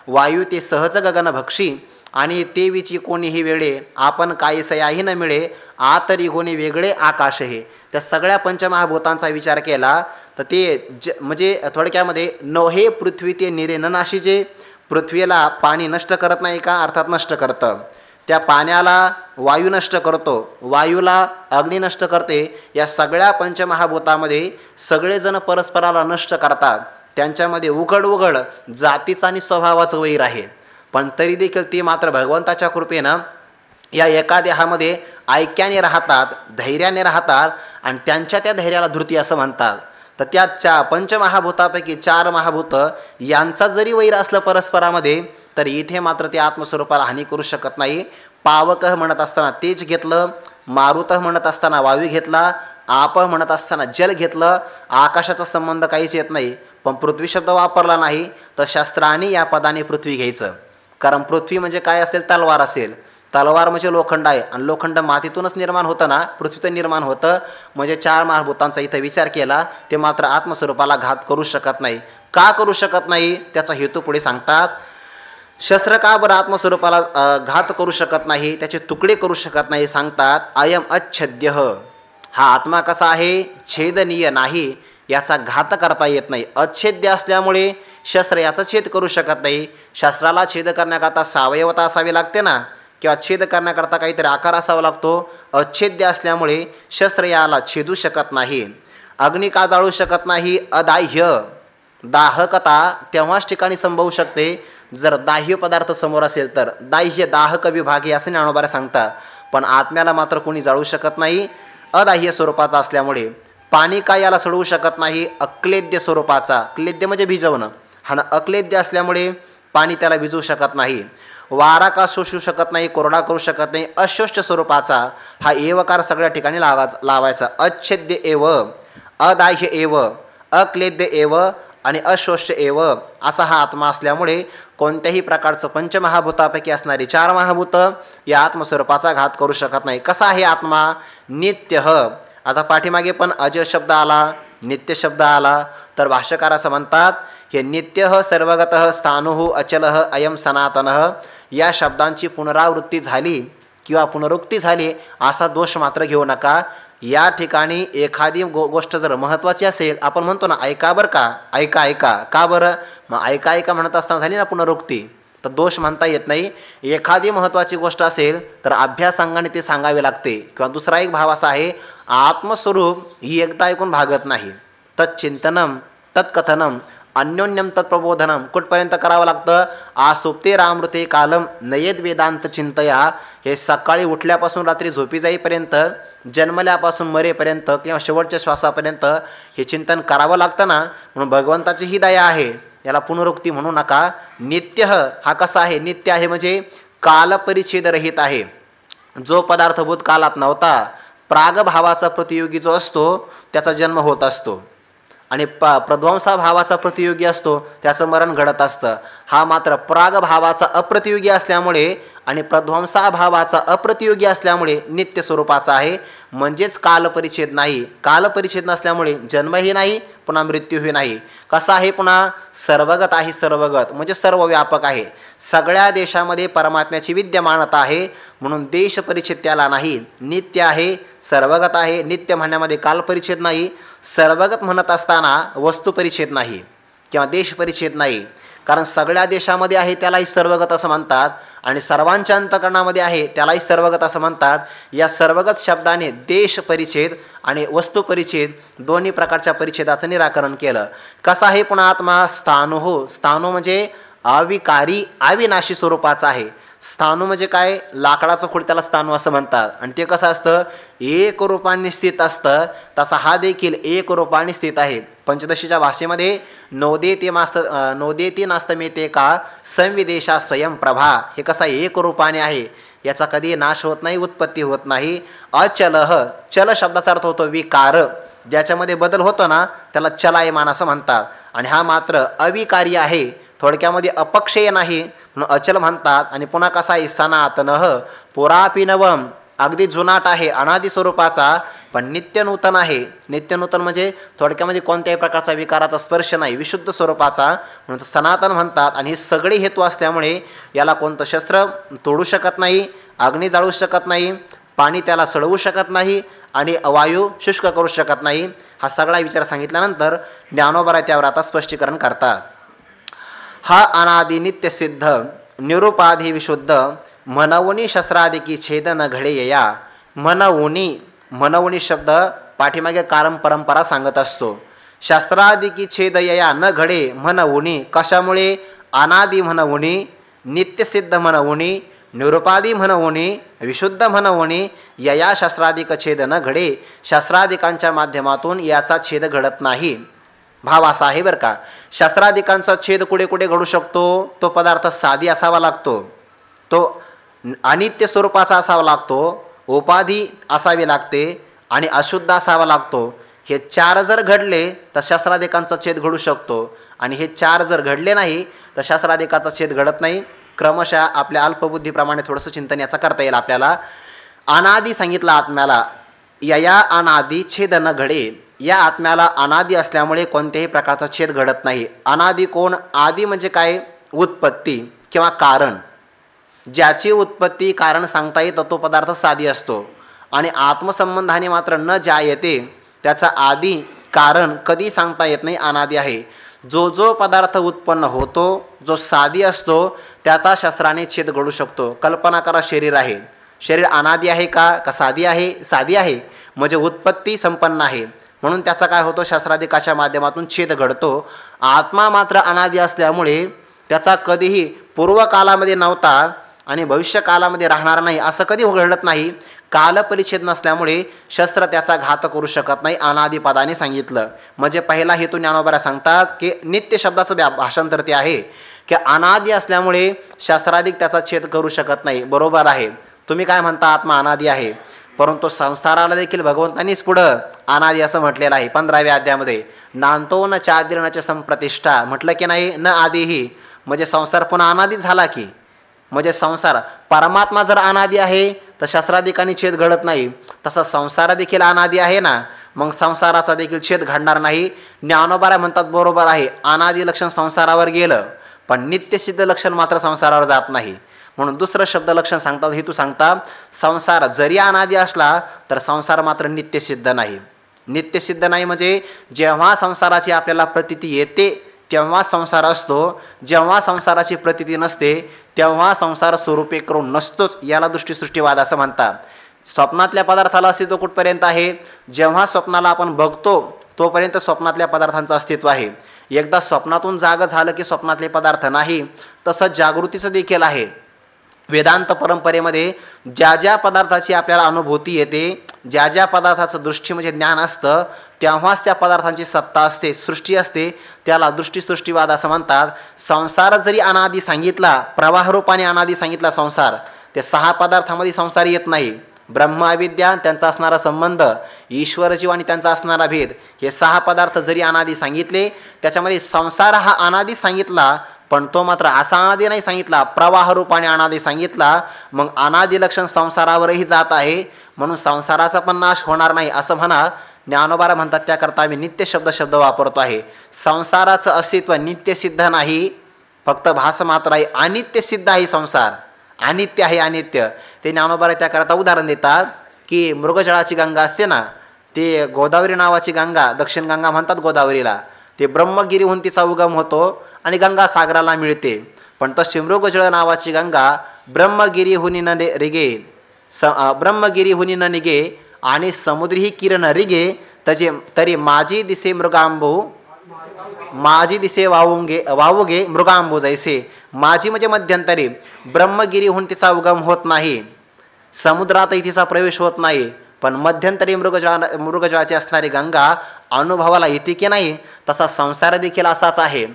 वायू ते सहज गगन भक्षी, आणि तेवीची कोणीही वेळे, आपण काहीसयाही न मिळे, आतरी कोणी वेगळे आकाश हे. त्या सगळ्या पंचमहाभूतांचा विचार केला तर ते म्हणजे थोडक्यामध्ये नवहे पृथ्वी ते निरे न नाशिजे, पृथ्वीला पाणी नष्ट करत नाही का, अर्थात नष्ट करतं. त्या पाण्याला वायू नष्ट करतो, वायूला अग्नी नष्ट करते. या सगळ्या पंचमहाभूतामध्ये सगळेजण परस्पराला नष्ट करतात. त्यांच्यामध्ये उघड उघड जातीचा आणि स्वभावाचं वैर आहे, पण तरी देखील ते मात्र भगवंताच्या कृपेनं या एका देहामध्ये ऐक्याने राहतात, धैर्याने राहतात, आणि त्यांच्या त्या धैर्याला धृती असं म्हणतात. तर त्या पंचमहाभूतापैकी 4 महाभूत यांचा जरी वैर असलं परस्परामध्ये, तर इथे मात्र ते आत्मस्वरूपाला हानी करू शकत नाही. पावक म्हणत असताना तेज घेतलं, मारुत म्हणत असताना वायू घेतला, आप म्हणत असताना जल घेतलं, आकाशाचा संबंध काहीच येत नाही. पण पृथ्वी शब्द वापरला नाही तर शास्त्राने या पदाने पृथ्वी घ्यायचं. कारण पृथ्वी म्हणजे काय असेल, तलवार असेल, तलवार म्हणजे लोखंड आहे, आणि लोखंड मातीतूनच निर्माण होतं ना, पृथ्वीतून निर्माण होतं. म्हणजे 4 महाभूतांचा इथं विचार केला, ते मात्र आत्मस्वरूपाला घात करू शकत नाही. का करू शकत नाही त्याचा हेतू पुढे सांगतात. शस्त्र का बरं आत्मस्वरूपाला घात करू शकत नाही, त्याचे तुकडे करू शकत नाही, सांगतात अयम अच्छेद्य, हा आत्मा कसा आहे, छेदनीय नाही, याचा घात करता येत नाही. अच्छेद्य असल्यामुळे शस्त्र याचा छेद करू शकत नाही. शस्त्राला छेद करण्याकरता सावयवता असावी लागते ना, किंवा छेद करण्याकरता काहीतरी आकार असावा लागतो. अच्छेद्य असल्यामुळे शस्त्र याला छेदू शकत नाही. अग्नी का जाळू शकत नाही, अदाह्य, दाहकता तेव्हाच ठिकाणी संभवू शकते जर दाह्य पदार्थ समोर असेल तर. दाह्य दाहक विभाग हे असं ज्ञानोबा सांगतात. पण आत्म्याला मात्र कोणी जाळू शकत नाही अदाह्य स्वरूपाचा असल्यामुळे. पाणी काय याला सडवू शकत नाही, अक्लेद्य स्वरूपाचा, क्लेद्य म्हणजे भिजवणं, हा अक्लेद्य असल्यामुळे पाणी त्याला भिजवू शकत नाही. वारा का शोषू शकत नाही, कोरडा करू शकत नाही, अशोष्ट स्वरूपाचा, हा एवकार सगळ्या ठिकाणी लावायचा. अच्छेद्य एव, अदाह्य एव, अक्लेद्य एव आणि अशोष्ट एव असा हा आत्मा असल्यामुळे कोणत्याही प्रकारचं पंचमहाभूतापैकी असणारी 4 महाभूत या आत्मस्वरूपाचा घात करू शकत नाही. कसा आहे आत्मा, नित्य. आता पाठीमागे पण अजय शब्द आला, नित्य शब्द आला, तर भाष्यकार असं म्हणतात हे नित्य सर्वगत स्थाणु अचल अयम सनातन, या शब्दांची पुनरावृत्ती झाली किंवा पुनरुक्ती झाली असा दोष मात्र घेऊ नका. या ठिकाणी एखादी गोष्ट जर महत्त्वाची असेल, आपण म्हणतो ना ऐका बरं का, ऐका ऐका, का बरं, मग ऐका ऐका म्हणत असताना झाली ना पुनरुक्ती, तर दोष म्हणता येत नाही. एखादी महत्त्वाची गोष्ट असेल तर अभ्यासांगाने ते सांगावे लागते. किंवा दुसरा एक भाव असा आहे, आत्मस्वरूप ही एकदा ऐकून भागत नाही. तच्चिंतनम तत्कथनम अन्योन्यम तत्प्रबोधनम कुठपर्यंत करावं लागतं, आसुप्ते रामृते कालम नयेद वेदांत चिंतया. हे सकाळी उठल्यापासून रात्री झोपी जाईपर्यंत, जन्मल्यापासून मरेपर्यंत किंवा शेवटच्या श्वासापर्यंत हे चिंतन करावं लागतं ना. म्हणून भगवंताची ही दया आहे, याला पुनरुक्ती म्हणू नका. नित्य हा कसा आहे, नित्य आहे म्हणजे कालपरिच्छेद रहित आहे. जो पदार्थ भूतकालात नव्हता, प्रागभावाचा प्रतियोगी जो असतो त्याचा जन्म होत असतो, आणि प्रध्वंसा भावाचा प्रतियोगी असतो त्याचं मरण घडत असतं. हा मात्र प्रागभावाचा अप्रतियोगी असल्यामुळे आणि प्रध्वंसा भावाचा अप्रतियोगी असल्यामुळे नित्य स्वरूपाचा आहे. म्हणजेच कालपरिच्छेद नाही. कालपरिच्छेद नसल्यामुळे जन्मही नाही, पुन्हा मृत्यूही नाही. कसा आहे, पुन्हा सर्वगत आहे. सर्वगत म्हणजे सर्व व्यापक आहे. सगळ्या देशामध्ये परमात्म्याची विद्यमानता आहे, म्हणून देश परिच्छेद त्याला नाही. नित्य आहे, सर्वगत आहे. नित्य म्हणण्यामध्ये कालपरिच्छेद नाही, सर्वगत म्हणत असताना वस्तू परिच्छेद नाही किंवा देश परिच्छेद नाही. कारण सगळ्या देशामध्ये आहे त्यालाही सर्वगत असं म्हणतात, आणि सर्वांच्या अंतःकरणामध्ये आहे त्यालाही सर्वगत असं म्हणतात. या सर्वगत शब्दाने देश परिच्छेद आणि वस्तू परिच्छेद दोन्ही प्रकारच्या परिच्छेदाचं निराकरण केलं. कसा आहे पुन्हा आत्मा, स्थाणु. स्थाणु म्हणजे अविकारी अविनाशी स्वरूपाचा आहे. स्थाणू म्हणजे काय, लाकडाचं खोड त्याला स्थाणू असं म्हणतात. आणि ते कसं असतं, एक रूपाने स्थित असतं. तसा हा देखील एक रूपाने स्थित आहे. पंचदशीच्या भाषेमध्ये नोदेती नास्तमेते का संविदेशा स्वयंप्रभा, हे कसं एक रूपाने आहे, याचा कधी नाश होत नाही, उत्पत्ती होत नाही. अचलह, चल शब्दाचा अर्थ होतो विकार, ज्याच्यामध्ये बदल होतो ना त्याला चलायमान असं म्हणतात. आणि हा मात्र अविकारी आहे, थोडक्यामध्ये अपक्षय नाही म्हणून अचल म्हणतात. आणि पुन्हा कसा आहे, सनातनः, पुरापी नवम, अगदी जुनाट आहे, अनादि स्वरूपाचा, पण नित्य नूतन आहे. नित्य नूतन म्हणजे थोडक्यामध्ये कोणत्याही प्रकारचा विकाराचा स्पर्श नाही, विशुद्ध स्वरूपाचा, म्हणून सनातन म्हणतात. आणि हे सगळे हेतू असल्यामुळे याला कोणतं शस्त्र तोडू शकत नाही, अग्नी जाळू शकत नाही, पाणी त्याला सडवू शकत नाही, आणि वायू शुष्क करू शकत नाही. हा सगळा विचार सांगितल्यानंतर ज्ञानोबा त्यावर आता स्पष्टीकरण करतात. हा अनादि नित्य सिद्ध निरुपाधी विशुद्ध मनवुनी शस्त्रादिकी छेद न घडे या. मनवुनी शब्द पाठीमागे कारण परंपरा सांगत असतो. शस्त्रादिकी छेद या न घडे मनवुनी, कशामुळे, अनादि म्हणवुनी, नित्यसिद्ध म्हणवुनी, निरुपादी म्हणवुनी, विशुद्ध म्हणवुनी, यया शस्त्रादिक छेद न घडे, शस्त्रादिकांच्या माध्यमातून याचा छेद घडत नाही. भाव असा आहे बरं का. शस्त्रादिकांचा छेद कुठे कुठे घडू शकतो, तो पदार्थ साधी असावा लागतो, तो अनित्य स्वरूपाचा असावा लागतो, उपाधी असावी लागते, आणि अशुद्ध असावा लागतो. हे चार जर घडले तर शस्त्रादिकांचा छेद घडू शकतो, आणि हे चार जर घडले नाही तर शस्त्रादिकाचा छेद घडत नाही. क्रमशः आपल्या अल्पबुद्धीप्रमाणे थोडंसं चिंतन याचा करता येईल आपल्याला. अनादि सांगितलं आत्म्याला, यया अनादि छेद न घडे, या आत्म्याला अनादि असल्यामुळे कोणत्याही प्रकारचा छेद घडत नाही. अनादि कोण, आदि म्हणजे काय, उत्पत्ती किंवा कारण, ज्याची उत्पत्ती कारण सांगता येतं तो पदार्थ साधी असतो. आणि आत्मसंबंधाने मात्र न जायते, त्याचा आदि कारण कधी सांगता येत नाही, अनादि आहे. जो जो पदार्थ उत्पन्न होतो, जो साधी असतो, त्याचा शस्त्राने छेद घडू शकतो. कल्पना करा, शरीर आहे, शरीर अनादि आहे का साधी आहे, साधी आहे, म्हणजे उत्पत्ती संपन्न आहे, म्हणून त्याचा काय होतो, शस्त्रादिकाच्या माध्यमातून छेद घडतो. आत्मा मात्र अनादि असल्यामुळे त्याचा कधीही पूर्वकालामध्ये नव्हता आणि भविष्यकालामध्ये राहणार नाही असं कधी घडत नाही. कालपरिच्छेद नसल्यामुळे शस्त्र त्याचा घात करू शकत नाही, अनादिपदाने सांगितलं. म्हणजे पहिला हेतू ज्ञानोबा सांगतात की नित्य शब्दाचं भाषांतर ते आहे की अनादि असल्यामुळे शस्त्राधिक त्याचा छेद करू शकत नाही. बरोबर आहे, तुम्ही काय म्हणता, आत्मा अनादि आहे, परंतु संसाराला देखील भगवंतांनीच पुढं अनादि असं म्हटलेलं आहे. 15व्या अध्यायामध्ये नांतो न चादिर्णच संप्रतिष्ठा म्हटलं की नाही, न आदिही, म्हणजे संसार पुन्हा अनादि झाला की, म्हणजे संसार, परमात्मा जर अनादि आहे तर शस्त्रादिकांनी छेद घडत नाही, तसा संसार देखील अनादि आहे ना, मग संसाराचा देखील छेद घडणार नाही. ज्ञानोबा म्हणतात बरोबर आहे, अनादि लक्षण संसारावर गेलं पण नित्यसिद्ध लक्षण मात्र संसारावर जात नाही. म्हणून दुसरं शब्द लक्षण सांगतात, हेतू सांगतात, संसार जरी अनादि असला तर संसार मात्र नित्यसिद्ध नाही. नित्यसिद्ध नाही म्हणजे जेव्हा संसाराची आपल्याला प्रतीती येते तेव्हा संसार असतो, जेव्हा संसाराची प्रतीती नसते तेव्हा संसार स्वरूपे करून नसतोच. याला दृष्टीसृष्टीवाद असं म्हणतात. स्वप्नातल्या पदार्थाला अस्तित्व कुठपर्यंत आहे, जेव्हा स्वप्नाला आपण बघतो तोपर्यंत स्वप्नातल्या पदार्थांचं अस्तित्व आहे. एकदा स्वप्नातून जाग झालं की स्वप्नातले पदार्थ नाही. तसंच जागृतीचं देखील आहे. वेदांत परंपरेमध्ये ज्या ज्या पदार्थाची आपल्याला अनुभूती येते, ज्या ज्या पदार्थाचं दृष्टी म्हणजे ज्ञान असतं, तेव्हाच त्या पदार्थांची सत्ता असते, सृष्टी असते. त्याला दृष्टीसृष्टीवाद असं म्हणतात. संसार जरी अनादि सांगितला, प्रवाहरूपाने अनादि सांगितला संसार, ते 6 पदार्थामध्ये संसार येत नाही. ब्रह्म अविद्या, त्यांचा असणारा संबंध, ईश्वर जीव आणि त्यांचा असणारा भेद, हे 6 पदार्थ जरी अनादि सांगितले, त्याच्यामध्ये संसार हा अनादि सांगितला, पण तो मात्र असा अनादि नाही सांगितला, प्रवाह रूपाने अनादि सांगितला. मग अनादि लक्षण संसारावरही जात आहे, म्हणून संसाराचा पण नाश होणार नाही असं म्हणा. ज्ञानोबा म्हणतात त्याकरता आम्ही नित्य शब्द वापरतो आहे. संसाराचं अस्तित्व नित्य सिद्ध नाही, फक्त भास मात्र आहे. अनित्य सिद्ध आहे संसार, अनित्य आहे, अनित्य. ते ज्ञानोबा त्याकरता उदाहरण देतात की मृगजळाची गंगा असते ना, ते गोदावरी नावाची गंगा, दक्षिण गंगा म्हणतात गोदावरीला, ते ब्रह्मगिरीहून तिचा उगम होतो आणि गंगा सागराला मिळते. पण तशी मृगजळ नावाची गंगा ब्रह्मगिरीहुनी न रिगे, ब्रह्मगिरीहुनी न निगे आणि समुद्री किरण रिगे तरी माझी दिसे मृगांबू माझी दिसे वावुगे मृगांबू जैसे. माझी म्हणजे मध्यंतरी, ब्रह्मगिरीहून तिचा उगम होत नाही, समुद्रातही तिचा प्रवेश होत नाही, पण मध्यंतरी मृगजळाची असणारी गंगा अनुभवाला येते की नाही, तसा संसार देखील असाच आहे.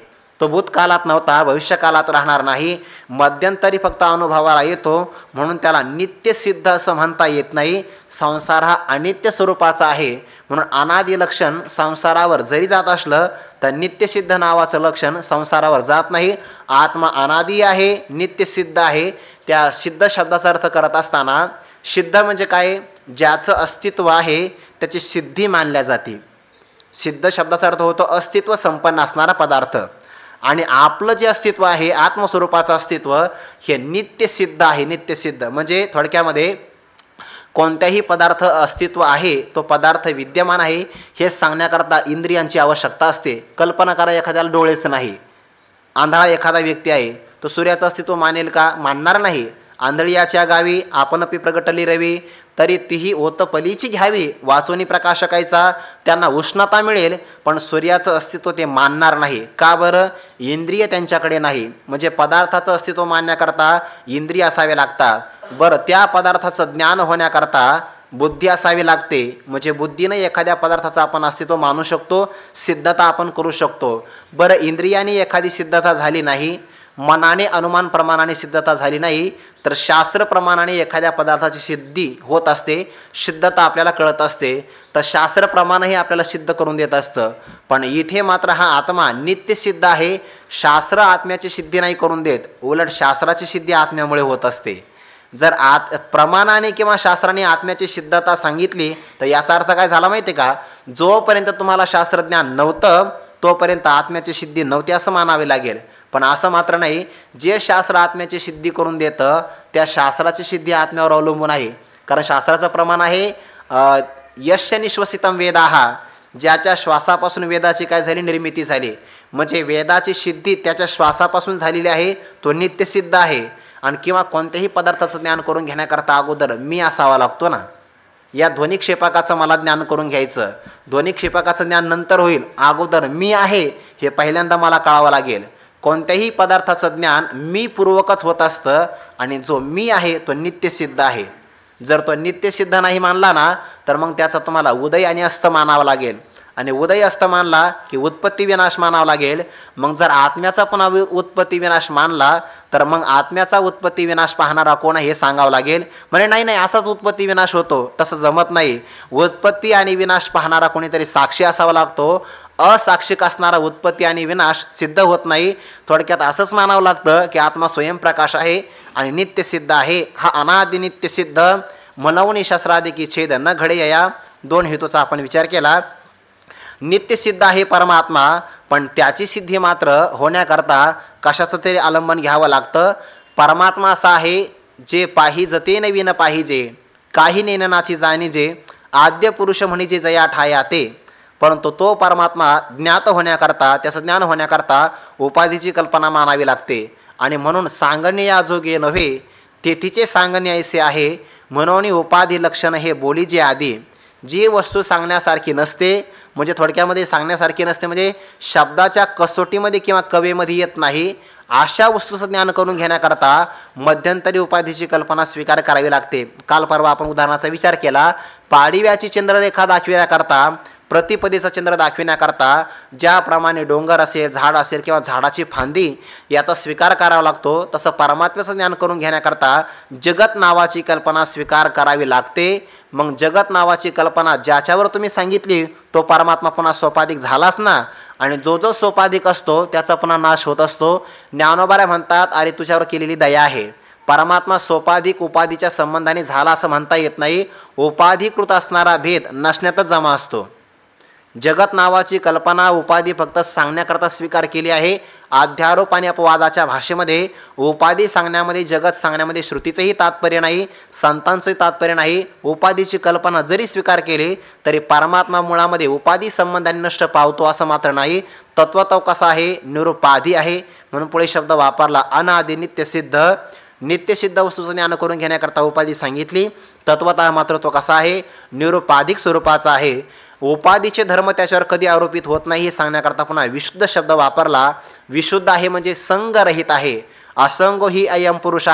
तो भूतकाळात नव्हता, भविष्यकाळात राहणार नाही, मध्यंतरी फक्त अनुभवाला येतो, म्हणून त्याला नित्य सिद्ध असं म्हणता येत नाही. संसार हा अनित्य स्वरूपाचा आहे, म्हणून अनादि लक्षण संसारावर जरी जात असलं तर नित्यसिद्ध नावाचं लक्षण संसारावर जात नाही. आत्मा अनादि आहे, नित्यसिद्ध आहे. त्या सिद्ध शब्दाचा अर्थ करत असताना, सिद्ध म्हणजे काय, ज्याचं अस्तित्व आहे त्याची सिद्धी मानल्या जाते. सिद्ध शब्दाचा अर्थ होतो अस्तित्व संपन्न असणारा पदार्थ. आणि आपलं जे अस्तित्व आहे, आत्मस्वरूपाचं अस्तित्व, हे नित्यसिद्ध आहे. नित्यसिद्ध म्हणजे थोडक्यामध्ये कोणत्याही पदार्थ अस्तित्व आहे, तो पदार्थ विद्यमान आहे हे सांगण्याकरता इंद्रियांची आवश्यकता असते. कल्पना करा, एखाद्याला डोळेच नाही, आंधळा एखादा व्यक्ती आहे, तो सूर्याचं अस्तित्व मानेल का? मानणार नाही. आंधळीयाच्या गावी आपणपी प्रगटली रवी, तरी तीही ओतपलीची घ्यावी, वाचोनी प्रकाशकायचा. त्यांना उष्णता मिळेल, पण सूर्याचं अस्तित्व ते मानणार नाही. का बरं? इंद्रिय त्यांच्याकडे नाही. म्हणजे पदार्थाचं अस्तित्व मानण्याकरता इंद्रिय असावे लागतात. बरं, त्या पदार्थाचं ज्ञान होण्याकरता बुद्धी असावी लागते. म्हणजे बुद्धीने एखाद्या पदार्थाचं आपण अस्तित्व मानू शकतो, सिद्धता आपण करू शकतो. बरं, इंद्रियाने एखादी सिद्धता झाली नाही, मनाने अनुमान प्रमाणाने सिद्धता झाली नाही, तर शास्त्र प्रमाणाने एखाद्या पदार्थाची सिद्धी होत असते, सिद्धता आपल्याला कळत असते, तर शास्त्र प्रमाणही आपल्याला सिद्ध करून देत असतं. पण इथे मात्र हा आत्मा नित्य सिद्ध आहे. शास्त्र आत्म्याची सिद्धी नाही करून देत, उलट शास्त्राची सिद्धी आत्म्यामुळे होत असते. जर प्रमाणाने किंवा शास्त्राने आत्म्याची सिद्धता सांगितली तर याचा अर्थ काय झाला माहिती आहे का? जोपर्यंत तुम्हाला शास्त्रज्ञान नव्हतं तोपर्यंत आत्म्याची सिद्धी नव्हती असं मानावे लागेल. पण असं मात्र नाही, जे शास्त्र आत्म्याची सिद्धी करून देतं त्या शास्त्राची सिद्धी आत्म्यावर अवलंबून आहे. कारण शास्त्राचं प्रमाण आहे यस्य निश्वसितम वेदाहा, ज्याच्या श्वासापासून वेदाची काय झाली, निर्मिती झाली. म्हणजे वेदाची सिद्धी त्याच्या श्वासापासून झालेली आहे, तो नित्यसिद्ध आहे. आणि किंवा कोणत्याही पदार्थाचं ज्ञान करून घेण्याकरता अगोदर मी असावा लागतो ना. या ध्वनिक्षेपकाचं मला ज्ञान करून घ्यायचं, ध्वनिक्षेपकाचं ज्ञान नंतर होईल, अगोदर मी आहे हे पहिल्यांदा मला कळावं लागेल. कोणत्याही पदार्थाचं ज्ञान मी पूर्वकच होत असतं, आणि जो मी आहे तो नित्यसिद्ध आहे. जर तो नित्यसिद्ध नाही मानला ना तर मग त्याचा तुम्हाला उदय आणि अस्त मानावा लागेल. आणि उदय अस्त मानला की उत्पत्ती विनाश मानावा लागेल. मग जर आत्म्याचा पुन्हा उत्पत्ती विनाश मानला तर मग आत्म्याचा उत्पत्ती विनाश पाहणारा कोण हे सांगावं लागेल. म्हणजे नाही नाही असाच उत्पत्ती विनाश होतो, तसं जमत नाही. उत्पत्ती आणि विनाश पाहणारा कोणीतरी साक्षी असावा लागतो. असाक्षिक असणारा उत्पत्ती आणि विनाश सिद्ध होत नाही. थोडक्यात असंच मानावं लागतं की आत्मा स्वयंप्रकाश आहे आणि नित्यसिद्ध आहे. हा अनादि नित्यसिद्ध मनवनी शास्त्रादिकी छेद न घडे या दोन हेतूचा आपण विचार केला. नित्यसिद्ध आहे परमात्मा, पण त्याची सिद्धी मात्र होण्याकरता कशाचं तरी अवलंबन घ्यावं लागतं. परमात्मा असा आहे जे पाहिजते नवीन पाहिजे, काही नेननाची जाणीजे, आद्य पुरुष म्हणजे जया ठाया ते. परंतु तो परमात्मा ज्ञात होण्याकरता, त्याचं ज्ञान होण्याकरता उपाधीची कल्पना मानावी लागते. आणि म्हणून सांगणे या जोगे नव्हे, तेथीचे सांगणे ऐसे आहे, म्हणून उपाधी लक्षण हे बोली जे आधी. जी वस्तू सांगण्यासारखी नसते, म्हणजे थोडक्यामध्ये सांगण्यासारखी नसते म्हणजे शब्दाच्या कसोटीमध्ये किंवा कवेमध्ये येत नाही, अशा वस्तूचं ज्ञान करून घेण्याकरता मध्यंतरी उपाधीची कल्पना स्वीकार करावी लागते. काल परवा आपण उदाहरणाचा विचार केला. पाडव्याची चंद्ररेखा दाखविण्याकरता, प्रतिपदेचा चंद्र दाखविण्याकरता ज्याप्रमाणे डोंगर असेल, झाड असेल किंवा झाडाची फांदी याचा स्वीकार करावा लागतो, तसं परमात्म्याचं ज्ञान करून घेण्याकरता जगत नावाची कल्पना स्वीकार करावी लागते. मग जगत नावाची कल्पना ज्याच्यावर तुम्ही सांगितली तो परमात्मा पुन्हा सोपाधिक झालाच ना. आणि जो जो सोपाधिक असतो त्याचा पुन्हा नाश होत असतो. ज्ञानोबाऱ्या म्हणतात, अरे तुझ्यावर केलेली दया आहे. परमात्मा सोपाधिक उपाधीच्या संबंधाने झाला असं म्हणता येत नाही. उपाधिकृत असणारा भेद नसण्यातच जमा असतो. जगत नावाची कल्पना उपाधी फक्त सांगण्याकरता स्वीकार केली आहे. अध्यारोप आणि अपवादाच्या भाषेमध्ये उपाधी सांगण्यामध्ये, जगत सांगण्यामध्ये श्रुतीचंही तात्पर्य नाही, संतांचंही तात्पर्य नाही. उपाधीची कल्पना जरी स्वीकार केली तरी परमात्मा मुळामध्ये उपाधी संबंधाने नष्ट पावतो असं मात्र नाही. तत्वतः कसा आहे, निरुपाधी आहे. म्हणून पुढे शब्द वापरला अनादि नित्यसिद्ध. नित्यसिद्ध वस्तूचं ज्ञान करून घेण्याकरता उपाधी सांगितली. तत्वतः मात्र तो कसा आहे, निरुपाधिक स्वरूपाचा आहे. उपाधीचे धर्म त्याच्यावर कधी आरोपित होत नाही हे सांगण्याकरता पुन्हा विशुद्ध शब्द वापरला. विशुद्ध आहे म्हणजे संगरहित आहे. असंगो ही अयम पुरुष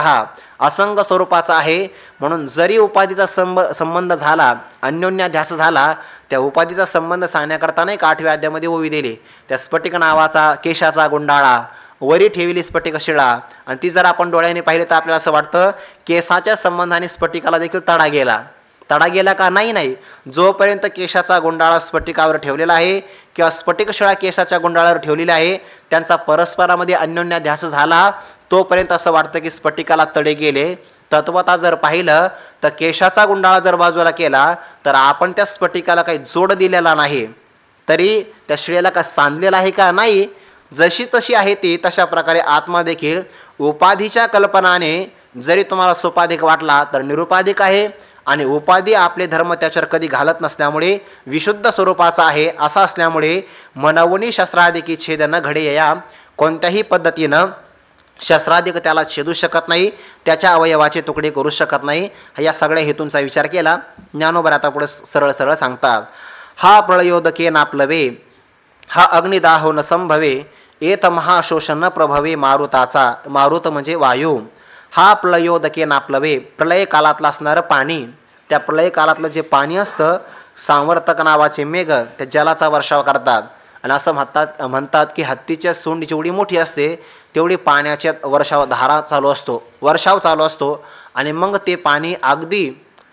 असंग स्वरूपाचा आहे. म्हणून जरी उपाधीचा संबंध झाला, अन्योन्याध्यास झाला, त्या उपाधीचा संबंध सांगण्याकरता नाही 8व्या अध्यायामध्ये ओवी दिली. त्या स्फटिक नावाचा केशाचा गुंडाळा, वरी ठेवली स्फटिक शिळा, आणि ती जर आपण डोळ्याने पाहिले तर आपल्याला असं वाटतं केसाच्या संबंधाने स्फटिकाला देखील तडा गेला. तडा गेला का? नाही. जोपर्यंत केशाचा गुंडाळा स्फटिकावर ठेवलेला आहे किंवा स्फटिक शिळा केशाच्या गुंडाळावर ठेवलेला आहे, त्यांचा परस्परामध्ये अन्योन्याध्यास झाला, तोपर्यंत असं वाटतं की स्फटिकाला तडे गेले. तत्वता जर पाहिलं तर केशाचा गुंडाळा जर बाजूला केला तर आपण त्या स्फटिकाला काही जोड दिलेला नाही, तरी त्या शिळेला का सांधलेला आहे का? नाही. जशी तशी आहे ती तशा प्रकारे आत्मा देखील उपाधीच्या कल्पनाने जरी तुम्हाला सोपाधिक वाटला तर निरुपाधिक आहे. आणि उपाधी आपले धर्म त्याच्यावर कधी घालत नसल्यामुळे विशुद्ध स्वरूपाचा आहे. असा असल्यामुळे मनवनी शस्त्राधिकी छेद न घडे या, कोणत्याही पद्धतीनं शस्त्राधिक त्याला छेदू शकत नाही, त्याच्या अवयवाचे तुकडे करू शकत नाही. या सगळ्या हेतूंचा विचार केला. ज्ञानोबर आता पुढे सरळ सरळ सांगतात. हा प्रळयोदके नापलवे, हा अग्निदाहो न संभवे, एत महाशोषण न प्रभवे मारुताचा. मारुत म्हणजे वायू. हा प्रलयोदके नापलवे, प्रलय कालातलं असणारं पाणी. त्या प्रलय कालातलं जे पाणी असतं, सांवर्तक नावाचे मेघ त्या जलाचा वर्षाव करतात. आणि असं म्हणतात की हत्तीच्या सोंड जेवढी मोठी असते तेवढी पाण्याच्या वर्षाव चालू असतो. आणि मग ते पाणी अगदी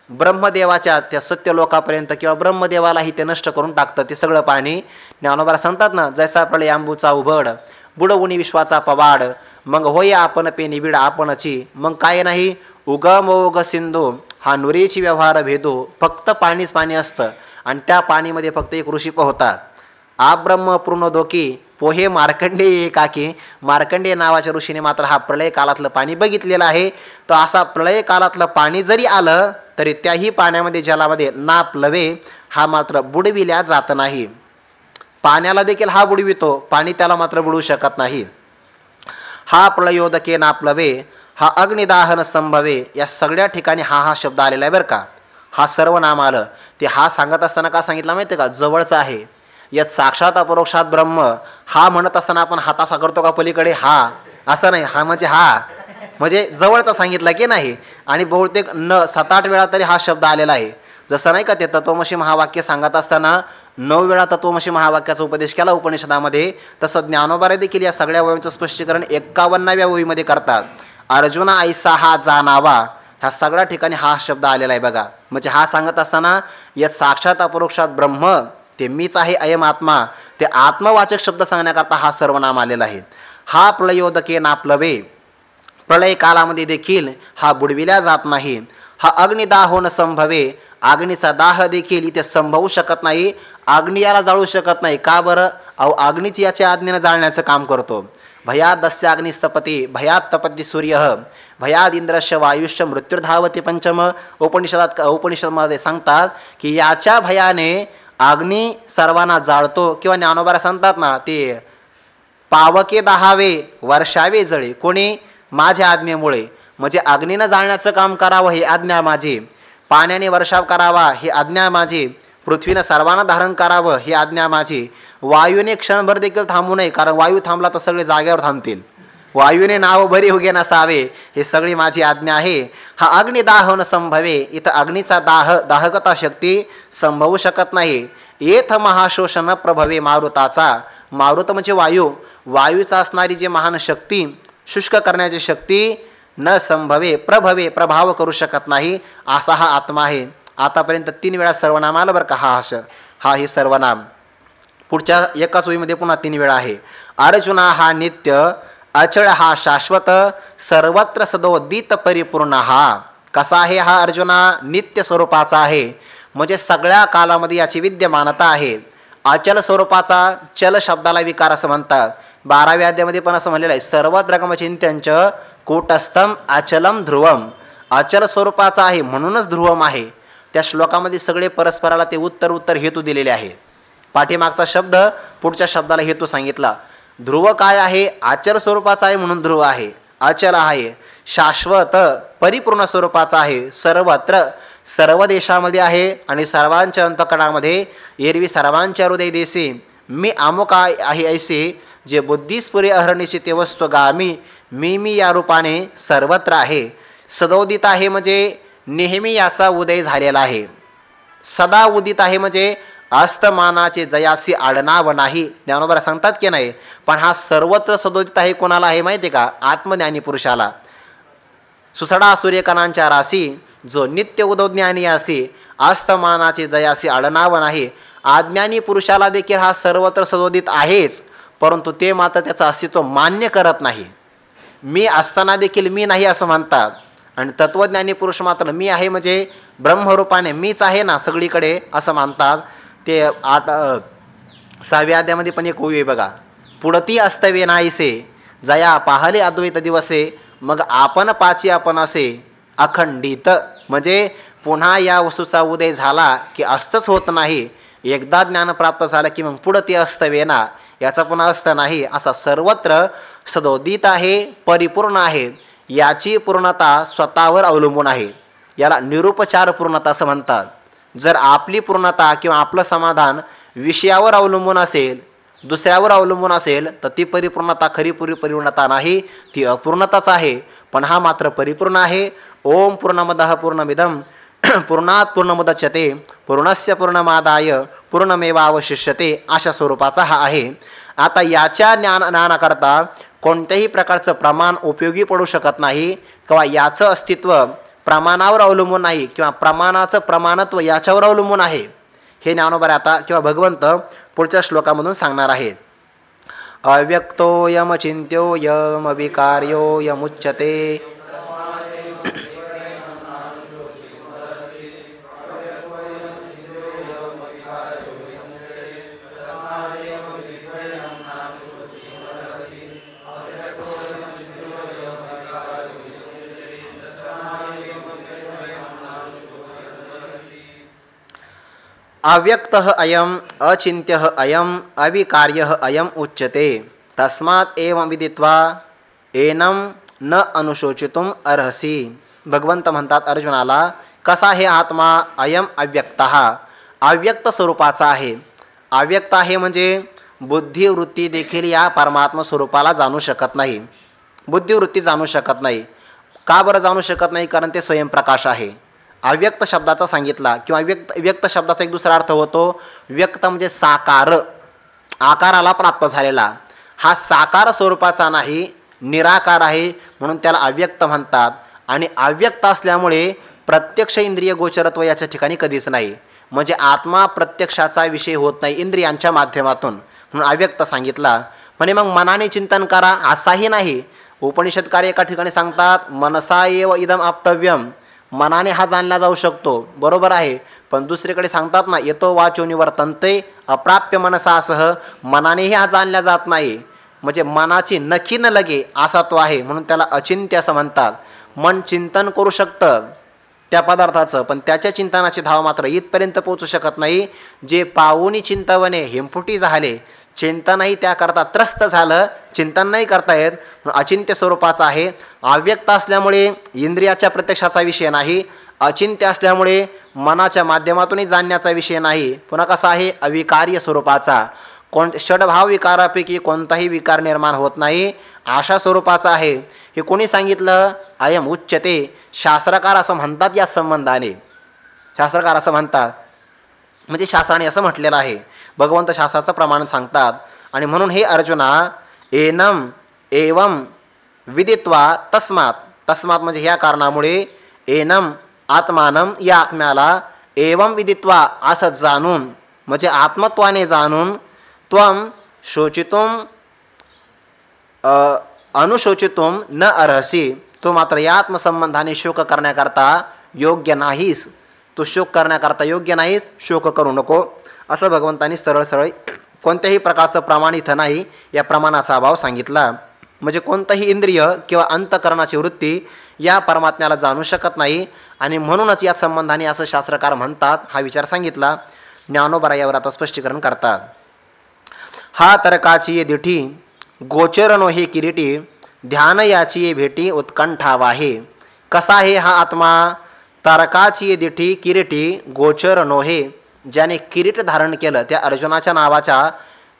ब्रह्मदेवाच्या त्या सत्यलोकापर्यंत किंवा ब्रह्मदेवालाही ते नष्ट करून टाकतं ते सगळं पाणी. ज्ञानोबा सांगतात ना, जैसा प्रलय आंबूचा उभड, बुडवुनी विश्वाचा पवाड, मग होय आपण पे निबिड आपणची. मग काय नाही, उगम ओग सिंधू हा नुरेची व्यवहार भेदो. फक्त पाणीच पाणी असतं आणि त्या पाणीमध्ये फक्त एक ऋषी पोहतात. आब्रह्म पूर्णोदोकी पोहे मार्कंडे एकाकी. मार्कंडे नावाच्या ऋषीने मात्र हा प्रलय कालातलं पाणी बघितलेलं आहे. तर असा प्रलय कालातलं पाणी जरी आलं तरी त्याही पाण्यामध्ये जलामध्ये नापलवे हा मात्र बुडविल्या जात नाही. पाण्याला देखील हा बुडवितो, पाणी त्याला मात्र बुडवू शकत नाही. हा प्रलयोदके नापलवे, हा अग्निदाहन संभवे. या सगळ्या ठिकाणी हा शब्द आलेला आहे बरं का. हा सर्व नाम आलं. ते हा सांगत असताना का सांगितलं माहिती आहे का? जवळचा आहे. यात साक्षात अपरोक्षात ब्रह्म हा म्हणत असताना आपण हातासा करतो का पलीकडे? हा असं नाही. हा म्हणजे जवळचा सांगितलं की नाही. आणि बहुतेक 7-8 वेळा तरी हा शब्द आलेला आहे. जसं नाही का ते तत्वमसी महावाक्य सांगत असताना 9 वेळा तत्वमसी महावाक्याचा उपदेश केला उपनिषदामध्ये, तसं ज्ञानोबा देखील या सगळ्या वयांचं स्पष्टीकरण 51व्या वहीमध्ये करतात. अर्जुना ऐसा हा जाणावा, ह्या सगळ्या ठिकाणी हा शब्द आलेला आहे बघा. म्हणजे हा सांगत असताना यात साक्षात अपरोक्षात ब्रह्म ते मीच आहे, अयम आत्मा, ते आत्मवाचक शब्द सांगण्याकरता हा सर्वनाम आलेला आहे. हा प्रलयोदके नापलवे, प्रलय कालामध्ये देखील हा बुडविल्या जात नाही. हा अग्निदाहो न संभवे, अग्नीचा दाह देखील इथे संभवू शकत नाही. अग्नी याला जाळू शकत नाही. का बरं? अग्नीच याच्या आज्ञेनं जाळण्याचं काम करतो. भयाद दस्य अग्निस्तपती, भयात तपती सूर्य, भयाद इंद्रश्य वायुष्य मृत्युर्धावती पंचम. उपनिषदमध्ये सांगतात की याच्या भयाने अग्नी सर्वांना जाळतो. किंवा ज्ञानोबारा सांगतात ना, ते पावके दहावे वर्षावे जळे, कोणी? माझ्या आज्ञेमुळे. म्हणजे अग्नीनं जाळण्याचं काम करावं ही आज्ञा माझी, पाण्याने वर्षाव करावा ही आज्ञा माझी, पृथ्वीनं सर्वांना धारण करावं ही आज्ञा माझी. वायूने क्षणभर देखील थांबू नये, कारण वायू थांबला तर सगळे जागेवर थांबतील. वायूने नाव भरी उगे नसावे, हे सगळी माझी आज्ञा आहे. हा अग्निदाह न संभवे, इथं अग्नीचा दाहकता शक्ती संभवू शकत नाही. येथ महाशोषण प्रभवे मारुताचा. मारुत म्हणजे वायू. वायूचा असणारी जी महान शक्ती, शुष्क करण्याची शक्ती न संभवे, प्रभवे प्रभाव करू शकत नाही, असा हा आत्मा आहे. आतापर्यंत 3 वेळा सर्वनाम आलं बरं का. हा हे सर्वनाम पुढच्या एकाच वहीमध्ये पुन्हा 3 वेळा आहे. अर्जुना हा नित्य, अचळ हा शाश्वत, सर्वत्र सदोदित परिपूर्ण. हा कसा आहे? हा अर्जुना नित्य स्वरूपाचा आहे, म्हणजे सगळ्या कालामध्ये याची विद्यमानता आहे. अचल स्वरूपाचा, चल शब्दाला विकार असं म्हणतात. 12व्या अध्यायामध्ये पण असं म्हणलेलं आहे, सर्वद्रगमचिंत्यंच कूटस्थम अचलम ध्रुवम. अचल स्वरूपाचा आहे म्हणूनच ध्रुवम आहे. त्या श्लोकामध्ये सगळे परस्पराला ते उत्तर हेतू दिलेले आहे. पाठीमागचा शब्द पुढच्या शब्दाला हेतू सांगितला. ध्रुव काय आहे? अचल स्वरूपाचा आहे म्हणून ध्रुव आहे. अचल आहे, शाश्वत परिपूर्ण स्वरूपाचा आहे, सर्वत्र सर्व देशामध्ये आहे आणि सर्वांच्या अंतकरणामध्ये एरवी सर्वांच्या हृदय देसी मी अमुक आहे ऐसे जे बुद्धिस्फुरे अहर्निशी ते वस्तू गामी मी या रूपाने सर्वत्र आहे. सदोदित आहे म्हणजे नेहमी याचा उदय झालेला आहे. सदा उदित आहे म्हणजे अस्तमानाचे जयासी आडनाव नाही. ज्ञानोबा सांगतात की नाही, पण हा सर्वत्र सदोदित आहे कोणाला आहे माहिती आहे का? आत्मज्ञानी पुरुषाला. सुसडा सूर्यकणांच्या राशी जो नित्य उदोज्ञानी असे अस्तमानाचे जयासी आडनाव नाही. अज्ञानी पुरुषाला देखील हा सर्वत्र सदोदित आहेच, परंतु ते मात्र त्याचं अस्तित्व मान्य करत नाही. मी असताना देखील मी नाही असं म्हणतात. आणि तत्वज्ञानी पुरुष मात्र मी आहे म्हणजे ब्रह्मरूपाने मीच आहे ना सगळीकडे असं मानतात. ते 6व्या अध्यायामध्ये पण एक ओवी आहे बघा. पुढती अस्तवे नाहीसे जया पाहले अद्वैत दिवसे मग आपण पाची आपण असे अखंडित. म्हणजे पुन्हा या वस्तूचा उदय झाला की अस्तच होत नाही. एकदा ज्ञान प्राप्त झालं की मग पुढं ते अस्तवे ना याचा पुन्हा अस्त नाही. असा सर्वत्र सदोदित आहे, परिपूर्ण आहे. याची पूर्णता स्वतःवर अवलंबून आहे. याला निरुपचार पूर्णता असं म्हणतात. जर आपली पूर्णता किंवा आपलं समाधान विषयावर अवलंबून असेल, दुसऱ्यावर अवलंबून असेल तर ती परिपूर्णता खरी परिपूर्णता नाही, ती अपूर्णताच आहे. पण हा मात्र परिपूर्ण आहे. ओम पूर्णमदः पूर्णमिदं पूर्णात पूर्णमुदच्यते पूर्णस्य पूर्णमादाय पूर्णमेवावशिष्यते अशा स्वरूपाचा हा आहे. आता याच्या ज्ञानाकरता कोणत्याही प्रकारचं प्रमाण उपयोगी पडू शकत नाही किंवा याचं अस्तित्व प्रमाणावर अवलंबून नाही किंवा प्रमाणाचं प्रमाणत्व याच्यावर अवलंबून आहे. हे ज्ञानोबा आता किंवा भगवंत पुढच्या श्लोकामधून सांगणार आहेत. अव्यक्तोयम चिंत्योयम विकार्योयमुच्यते अव्यक्तः अयम अचिन्त्यः अयम अविकार्यः अयम उच्यते तस्मात् एवं विदित्वा एनं न अनुशोचितुम अर्हसि. भगवंत म्हणतात अर्जुनाला, कसा हे आत्मा अयम अव्यक्तः अव्यक्त स्वरूपाचा आहे. अव्यक्त आहे म्हणजे बुद्धिवृत्ती देखील या परमात्मा स्वरूपाला जाणू शकत नाही. बुद्धिवृत्ती जाणू शकत नाही. का बरं जाणू शकत नाही? कारण ते स्वयंप्रकाश आहे. अव्यक्त शब्दाचा सांगितला किंवा व्यक्त शब्दाचा एक दुसरा अर्थ होतो व्यक्त म्हणजे साकार, आकाराला प्राप्त झालेला. हा साकार स्वरूपाचा नाही, निराकार आहे, म्हणून त्याला अव्यक्त म्हणतात. आणि अव्यक्त असल्यामुळे प्रत्यक्ष इंद्रिय गोचरत्व याच्या ठिकाणी कधीच नाही. म्हणजे आत्मा प्रत्यक्षाचा विषय होत नाही इंद्रियांच्या माध्यमातून, म्हणून अव्यक्त सांगितला. म्हणे मग मनाने चिंतन करा असाही नाही. उपनिषदकारी एका ठिकाणी सांगतात मनसा एव इदम आप्तव्यम, मनाने हा जाणला जाऊ शकतो, बरोबर आहे. पण दुसरीकडे सांगतात ना येतो वाचो निवर्तन्ते अप्राप्य मनसासह, मनानेही हा जाणला जात नाही. म्हणजे मनाची नखी न लगे असा तो आहे, म्हणून त्याला अचिंत्य असं म्हणतात. मन चिंतन करू शकतं त्या पदार्थाचं, पण त्याच्या चिंतनाची धाव मात्र इथपर्यंत पोहोचू शकत नाही जे पाऊनी चिंतवणे हिमफुटी झाले. चिंतनही त्याकरता त्रस्त झालं, चिंतन नाही करता येत, अचिंत्य स्वरूपाचा आहे. अव्यक्त असल्यामुळे इंद्रियाच्या प्रत्यक्षाचा विषय नाही, अचिंत्य असल्यामुळे मनाच्या माध्यमातूनही जाणण्याचा विषय नाही. पुन्हा कसा आहे? अविकार्य स्वरूपाचा. षडभाव विकारापैकी कोणताही विकार निर्माण होत नाही अशा स्वरूपाचा आहे. हे कोणी सांगितलं? अयम उच्यते. शास्त्रकार असं म्हणतात या संबंधाने. शास्त्रकार असं म्हणतात म्हणजे शास्त्राने असं म्हटलेलं आहे. भगवंत शास्त्राचं प्रमाण सांगतात. आणि म्हणून हे अर्जुना एनम एवं विदित्वा तस्मात, तस्मात म्हणजे ह्या कारणामुळे, एनम आत्मानम या आत्म्याला, एवं विदित्वा असं जाणून म्हणजे आत्मत्वाने जाणून, त्वम शोचितुम अनुशोचितुम न अर्हसि, तो मात्र या आत्मसंबंधाने शोक करण्याकरता योग्य नाहीस. तू शोक करण्याकरता योग्य नाहीस, शोक करू नको असं भगवंतांनी सरळ सरळ कोणत्याही प्रकारचं प्रमाण इथं नाही या प्रमाणाचा अभाव सांगितला. म्हणजे कोणतंही इंद्रिय किंवा अंतकरणाची वृत्ती या परमात्म्याला जाणू शकत नाही. आणि म्हणूनच या संबंधाने असं शास्त्रकार म्हणतात हा विचार सांगितला. ज्ञानोबा यावर आता स्पष्टीकरण करतात. हा तर्काची ये दिठी गोचर नो हे किरीटी, ध्यान याची ये भेटी उत्कंठावा आहे. कसा आहे हा आत्मा? तारकाची दिठी किरीटी गोचर नोहे, ज्याने किरीट धारण केलं त्या अर्जुनाच्या नावाच्या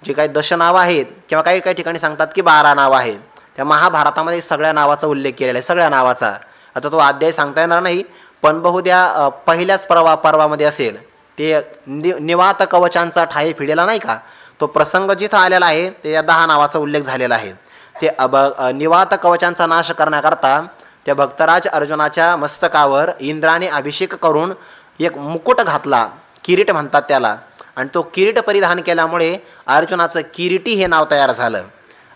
जे काही 10 नावं आहेत किंवा काही काही ठिकाणी सांगतात की 12 नावं आहेत, त्या महाभारतामध्ये सगळ्या नावाचा उल्लेख केलेला आहे, सगळ्या नावाचा. आता तो अध्याय सांगता येणार नाही, पण बहुद्या पहिल्याच पर्वामध्ये असेल ते निवात कवचांचा ठाई फिडेला नाही का, तो प्रसंग जिथं आलेला आहे ते या 10 नावाचा उल्लेख झालेला आहे. ते निवात कवचांचा नाश करण्याकरता त्या भक्तराज अर्जुनाच्या मस्तकावर इंद्राने अभिषेक करून एक मुकुट घातला, किरीट म्हणतात त्याला, आणि तो किरीट परिधान केल्यामुळे अर्जुनाचं किरीटी हे नाव तयार झालं.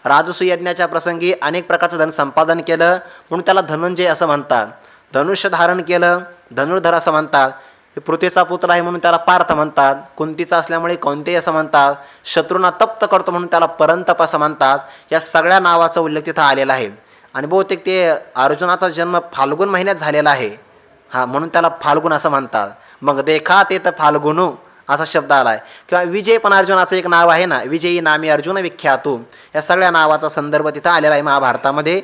राजसूय यज्ञाच्या प्रसंगी अनेक प्रकारचं धन संपादन केलं म्हणून त्याला धनंजय असं म्हणतात. धनुष्य धारण केलं धनुर्धर असं म्हणतात. पृथ्वीचा पुत्र आहे म्हणून त्याला पार्थ म्हणतात. कुंतीचा असल्यामुळे कौंतेय असं म्हणतात. शत्रूंना तप्त करतो म्हणून त्याला परंतप असं म्हणतात. या सगळ्या नावाचा उल्लेख तिथं आलेला आहे. आणि बहुतेक ते अर्जुनाचा जन्म फाल्गुन महिन्यात झालेला आहे, म्हणून त्याला फाल्गुन असं म्हणतात. मग देखा ते तर फाल्गुनू असा शब्द आला आहे. किंवा विजय पण अर्जुनाचं एक नाव आहे ना, विजयी नामी अर्जुन विख्यातू, या सगळ्या नावाचा संदर्भ तिथं आलेला आहे महाभारतामध्ये.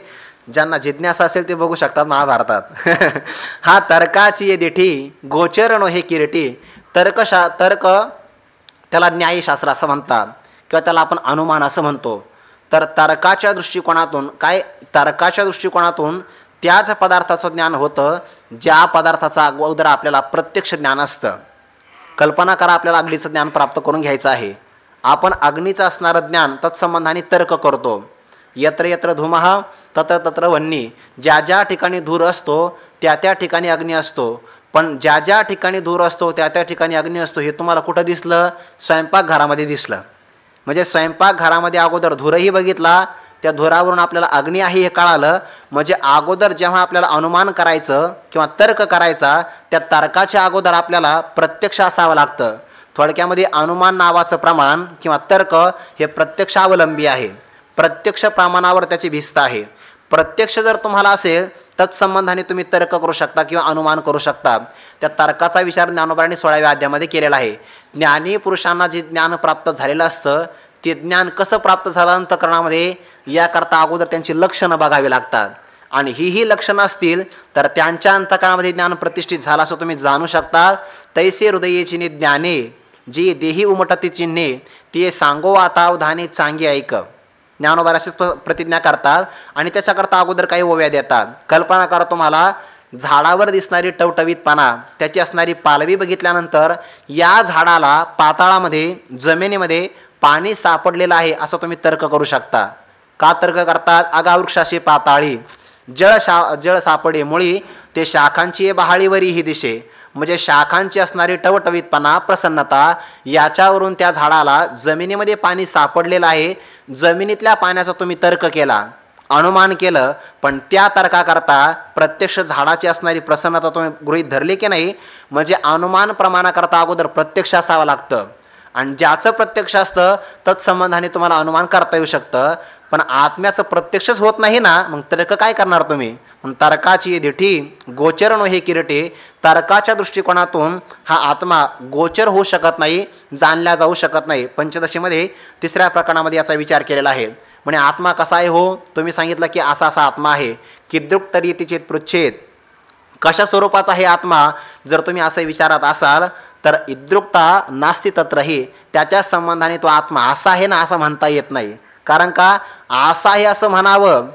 ज्यांना जिज्ञासा असेल ते बघू शकतात महाभारतात. हा तर्काची दिठी गोचर नो हे किरीटी. तर्क त्याला न्यायशास्त्र असं म्हणतात किंवा त्याला आपण अनुमान असं म्हणतो. तर तर्काच्या दृष्टिकोनातून काय, तर्काच्या दृष्टिकोनातून त्याच पदार्थाचं ज्ञान होतं ज्या पदार्थाचा अगोदर आपल्याला प्रत्यक्ष ज्ञान असतं. कल्पना करा, आपल्याला अग्नीचं ज्ञान प्राप्त करून घ्यायचं आहे. आपण अग्नीचं असणारं ज्ञान तत्संबंधाने तर्क करतो. यत्र यत्र धूमः तत्र तत्र वह्नी. ज्या ज्या ठिकाणी धूर असतो त्या त्या ठिकाणी अग्नी असतो. पण ज्या ज्या ठिकाणी धूर असतो त्या त्या ठिकाणी अग्नी असतो हे तुम्हाला कुठं दिसलं? स्वयंपाकघरामध्ये दिसलं. म्हणजे स्वयंपाकघरामध्ये अगोदर धूरही बघितला, त्या धुरावरून आपल्याला अग्नी आहे हे कळालं. म्हणजे अगोदर जेव्हा आपल्याला अनुमान करायचं किंवा तर्क करायचा, त्या तर्काच्या अगोदर आपल्याला प्रत्यक्ष असावं लागतं. थोडक्यामध्ये अनुमान नावाचं प्रमाण किंवा तर्क हे प्रत्यक्षावलंबी आहे. प्रत्यक्ष प्रमाणावर त्याची भिस्त आहे. प्रत्यक्ष जर तुम्हाला असेल तत्संबंधाने तुम्ही तर्क करू शकता किंवा अनुमान करू शकता. त्या तर्काचा विचार ज्ञानोबांनी 16व्या अध्यायामध्ये केलेला आहे. ज्ञानी पुरुषांना जे ज्ञान प्राप्त झालेलं असतं ते ज्ञान कसं प्राप्त झालं अंतःकरणामध्ये, याकरता अगोदर त्यांची लक्षणं बघावी लागतात. आणि ही लक्षणं असतील तर त्यांच्या अंतःकरणामध्ये ज्ञान प्रतिष्ठित झालं असं तुम्ही जाणू शकता. तैसे हृदयेची ज्ञाने जी देही उमटती चिन्हे ते सांगो आतावधाने चांगे ऐक. ज्ञानोबा अशीच प्रतिज्ञा करतात आणि त्याच्याकरता अगोदर काही ओव्या देतात. कल्पना करा, तुम्हाला झाडावर दिसणारी टवटवीतपणा, त्याची असणारी पालवी बघितल्यानंतर या झाडाला पाताळामध्ये जमिनीमध्ये पाणी सापडलेलं आहे असं तुम्ही तर्क करू शकता. का तर्क करतात? अगावृक्षाशी पाताळी जळ सापडे मुळी ते शाखांची बहाळीवरी ही दिशे. म्हणजे शाखांची असणारी टवटवीतपणा, प्रसन्नता, याच्यावरून त्या झाडाला जमिनीमध्ये पाणी सापडलेलं आहे. जमिनीतल्या पाण्याचा तुम्ही तर्क केला, अनुमान केलं, पण त्या तर्काकरता प्रत्यक्ष झाडाची असणारी प्रसन्नता तुम्ही गृहीत धरली की नाही. म्हणजे अनुमान प्रमाणाकरता अगोदर प्रत्यक्ष असावं लागतं. आणि ज्याचं प्रत्यक्ष असतं तत्संबंधाने तुम्हाला अनुमान करता येऊ शकतं. पण आत्म्याचं प्रत्यक्षच होत नाही ना, मग तर्क काय करणार तुम्ही? तर्काची दिठी गोचर नो हे किरीटे. तर्काच्या दृष्टिकोनातून हा आत्मा गोचर होऊ शकत नाही, जाणला जाऊ शकत नाही. पंचदशीमध्ये 3ऱ्या प्रकरणामध्ये याचा विचार केलेला आहे. म्हणजे आत्मा कसा आहे हो? तुम्ही सांगितलं की असा असा आत्मा आहे. किद्रुक तरी तिचे पृच्छेद, कशा स्वरूपाचा हे आत्मा जर तुम्ही असं विचारत असाल तर इद्रुक्ता नास्ती तत्रही, त्याच्या संबंधाने तो आत्मा असा आहे ना असं म्हणता येत नाही. कारण का असा आहे असं म्हणावं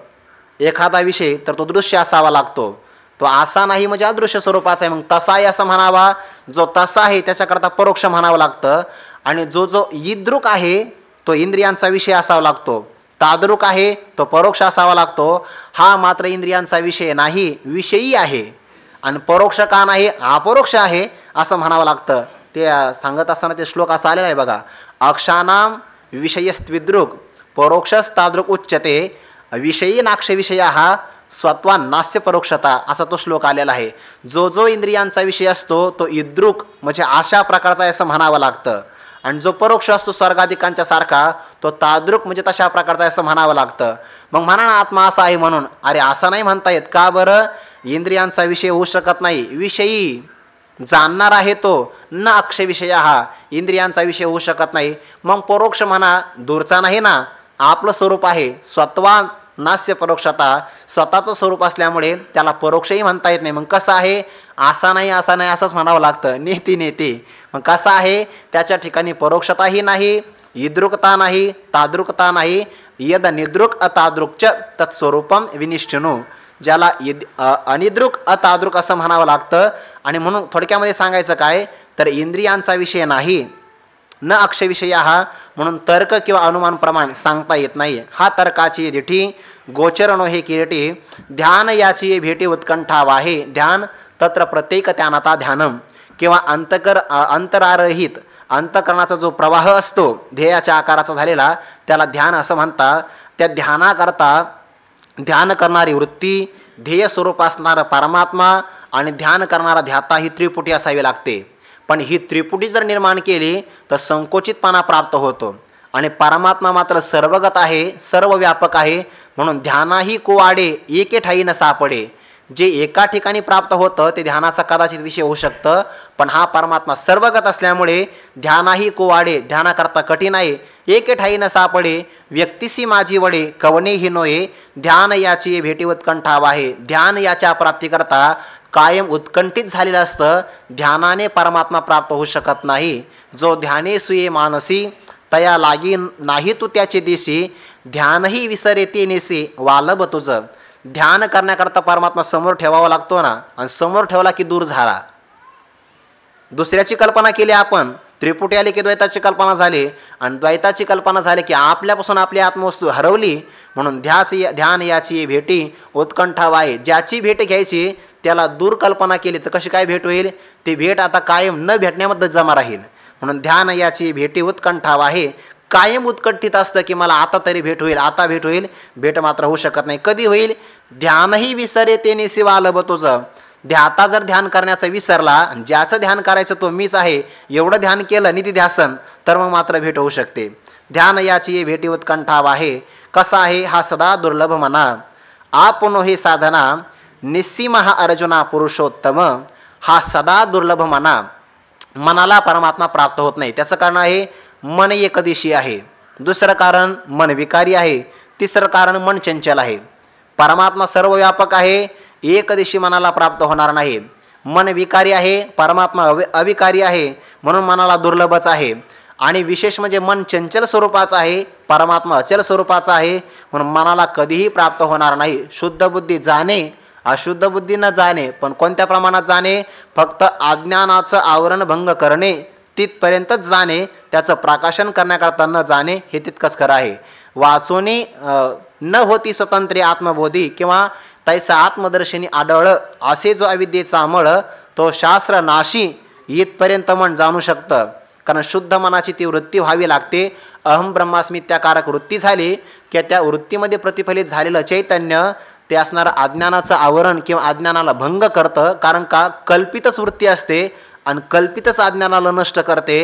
एखादा विषय तर तो दृश्य असावा लागतो. तो असा नाही म्हणजे अदृश्य स्वरूपाचा आहे. मग तसा आहे असं म्हणावा, जो तसा आहे त्याच्याकरता परोक्ष म्हणावं लागतं. आणि जो इद्रुक आहे तो इंद्रियांचा विषय असावा लागतो. तादृक आहे तो परोक्ष असावा लागतो. हा मात्र इंद्रियांचा विषय नाही, विषयी आहे. आणि परोक्ष का नाही, अपरोक्ष आहे असं म्हणावं लागतं. ते सांगत असताना ते श्लोक असा आलेला आहे बघा. अक्षानाम विषयस्त्विद्रुक परोक्षस्तादृक उच्यते विषयी नाक्ष विषय हा स्वत्वा नास्य परोक्षता, असा तो श्लोक आलेला आहे. जो इंद्रियांचा विषय असतो तो इद्रुक म्हणजे अशा प्रकारचा असं म्हणावं लागतं. आणि जो परोक्ष असतो स्वर्गाधिकांच्या सारखा तो तादृक म्हणजे तशा प्रकारचा असं म्हणावं लागतं. मग म्हणा ना आत्मा असा आहे म्हणून, अरे असं नाही म्हणता येत. का बरं? इंद्रियांचा विषय होऊ शकत नाही, विषयी जाणणार आहे तो. न अक्ष विषय हा इंद्रियांचा विषय होऊ शकत नाही. मग परोक्ष म्हणा, दूरचा नाही ना, आपलं स्वरूप आहे. स्वत्वा नास्य परोक्षता स्वतःचं स्वरूप असल्यामुळे त्याला परोक्षही म्हणता येत नाही. मग कसं आहे, असा नाही असा नाही असंच म्हणावं लागतं, नेती नेते. मग कसं आहे, त्याच्या ठिकाणी परोक्षताही नाही, इद्रुकता नाही, तादृकता नाही. यद निद्रुक अतादृक्च तत्स्वरूपम विनिष्ठिनू, ज्याला अनिद्रुक अतादृक असं म्हणावं लागतं. आणि म्हणून थोडक्यामध्ये सांगायचं काय, तर इंद्रियांचा विषय नाही, न अक्षविषय हा, म्हणून तर्क किंवा अनुमान प्रमाण सांगता येत नाही. हा तर्काची दिठी गोचरणो हे किरीटी, ध्यान याची भेटी उत्कंठा वाहे. ध्यान तत्र प्रत्येक त्यानाता ध्यानम, किंवा अंतरारहित अंतकरणाचा जो प्रवाह असतो ध्येयाच्या आकाराचा झालेला त्याला ध्यान असं म्हणतात. त्या ध्यानाकरता ध्यान करणारी वृत्ती, ध्येय स्वरूप असणारा परमात्मा आणि ध्यान करणारा ध्याता ही त्रिपुटी असावी लागते. पण ही त्रिपुटी जर निर्माण केली तर संकोचितपणा प्राप्त होतो. आणि परमात्मा मात्र सर्वगत आहे, सर्व व्यापक आहे. म्हणून ध्यानाही कुवाडे एके ठाई न सापडे. जे एका ठिकाणी प्राप्त होतं ते ध्यानाचा कदाचित विषय होऊ शकतं, पण हा परमात्मा सर्वगत असल्यामुळे ध्यानाही कुवाडे, ध्यानाकरता कठीण आहे. एके ठाई न सापडे व्यक्तिसी माझी वडे, कवने हि नोये. ध्यान याची भेटी उत्कंठा वाहे. ध्यान याच्या प्राप्तीकरता कायम उत्कंठित झालेलं असतं. ध्यानाने परमात्मा प्राप्त होऊ शकत नाही. जो ध्याने सुये मानसी, तया लागी नाही तू त्याचे दिशी. ध्यानही विसरे ते नेसे वालभ तुझं. ध्यान करण्याकरता परमात्मा समोर ठेवावा लागतो ना, आणि समोर ठेवला की दूर झाला. दुसऱ्याची कल्पना केली आपण, त्रिपुटी आली की द्वैताची कल्पना झाली, आणि द्वैताची कल्पना झाली की आपल्यापासून आपली आत्मवस्तू हरवली. म्हणून ध्यान याची भेटी उत्कंठा वाहे. ज्याची भेट घ्यायची त्याला दूर कल्पना केली तर कशी काय भेट होईल, ती भेट आता कायम न भेटण्यामध्ये जमा राहील. म्हणून ध्यान याची भेटी उत्कंठा वाहे. कायम उत्कंठित असतं की मला आता तरी भेट होईल, आता भेट होईल. भेट मात्र होऊ शकत नाही. कधी होईल, ध्यानही विसरे ते निसी वालभ तुझं. ध्याता जर ध्यान करण्याचा विसरला, ज्याचं ध्यान करायचं तो मीच आहे एवढं ध्यान केलं निधी ध्यासन, तर मग मात्र भेट होऊ शकते. ध्यान याची भेटी उत्कंठा वाहे. कसा आहे, हा सदा दुर्लभ म्हणा. आपण हे साधना निस्सीम हा अर्जुना पुरुषोत्तम. हा सदा दुर्लभ म्हणा. मनाला परमात्मा प्राप्त होत नाही. त्याचं कारण आहे मन एकदिशी आहे. दुसरं कारण मन विकारी आहे. तिसरं कारण मन चंचल आहे. परमात्मा सर्व व्यापक आहे, एक दिशी मनाला प्राप्त होणार नाही. मन विकारी आहे, परमात्मा अविकारी आहे, म्हणून मनाला दुर्लभच आहे. आणि विशेष म्हणजे मन चंचल स्वरूपाचा आहे, परमात्मा अचल स्वरूपाचा आहे, म्हणून मनाला कधीही प्राप्त होणार नाही. शुद्ध बुद्धी जाणे, अशुद्ध बुद्धी न जाणे. पण कोणत्या प्रमाणात जाणे, फक्त अज्ञानाचं आवरण भंग करणे तिथपर्यंतच जाणे. त्याचं प्रकाशन करण्याकरता न जाणे हे तितकंच खरं आहे. वाचोनी न होती स्वतंत्र आत्मबोधी, किंवा तैसा आत्मदर्शनी आढळ असे जो अविद्येचा मळ, तो शास्त्र नाशी इथपर्यंत मन जाणू शकतं. कारण शुद्ध मनाची ती वृत्ती व्हावी लागते. अहम ब्रह्मास्मित्याकारक वृत्ती झाली की त्या वृत्तीमध्ये प्रतिफलित झालेलं चैतन्य ते असणारं अज्ञानाचं आवरण किंवा अज्ञानाला भंग करतं. कारण का, कल्पितच वृत्ती असते आणि कल्पितच अज्ञानाला नष्ट करते.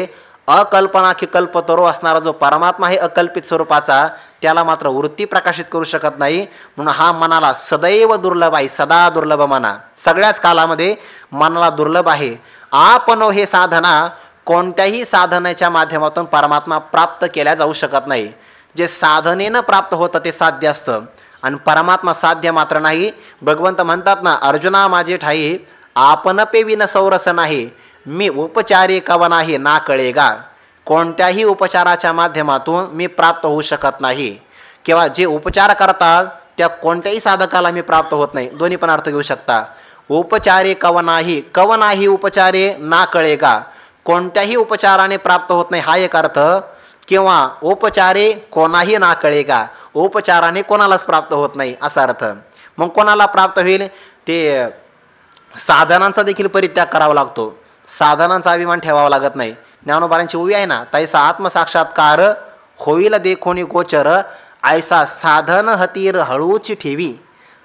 अकल्पना की कल्पतरो असणारा जो परमात्मा आहे अकल्पित स्वरूपाचा, त्याला मात्र वृत्ती प्रकाशित करू शकत नाही. म्हणून हा मनाला सदैव दुर्लभ आहे, सदा दुर्लभ म्हणा. सगळ्याच कालामध्ये मनाला दुर्लभ आहे. आपण हे साधना कोणत्याही साधनेच्या माध्यमातून परमात्मा प्राप्त केल्या जाऊ शकत नाही. जे साधनेनं प्राप्त होतं ते साध्य असतं आणि परमात्मा साध्य मात्र नाही. भगवंत म्हणतात ना, अर्जुना माझे ठाई आपण पेविन सौरस नाही, मी उपचारी कव नाही ना कळेगा. कोणत्याही उपचाराच्या माध्यमातून मी प्राप्त होऊ शकत नाही, किंवा जे उपचार करतात त्या कोणत्याही साधकाला मी प्राप्त होत नाही. दोन्ही पण अर्थ घेऊ शकता. उपचारे कव नाही उपचारे ना कळेगा. कोणत्याही उपचाराने प्राप्त होत नाही हा एक अर्थ, किंवा उपचारे कोणाही ना कळेगा, उपचाराने कोणालाच प्राप्त होत नाही असा अर्थ. मग कोणाला प्राप्त होईल, ते साधनांचा देखील परित्याग करावा लागतो. साधनांचा अभिमान ठेवावा लागत नाही. ज्ञानोबारांची उवी आहे ना, तैसा आत्मसाक्षात्कार होईल देखोनी गोचर, ऐसा साधन हतीर हळूची ठेवी.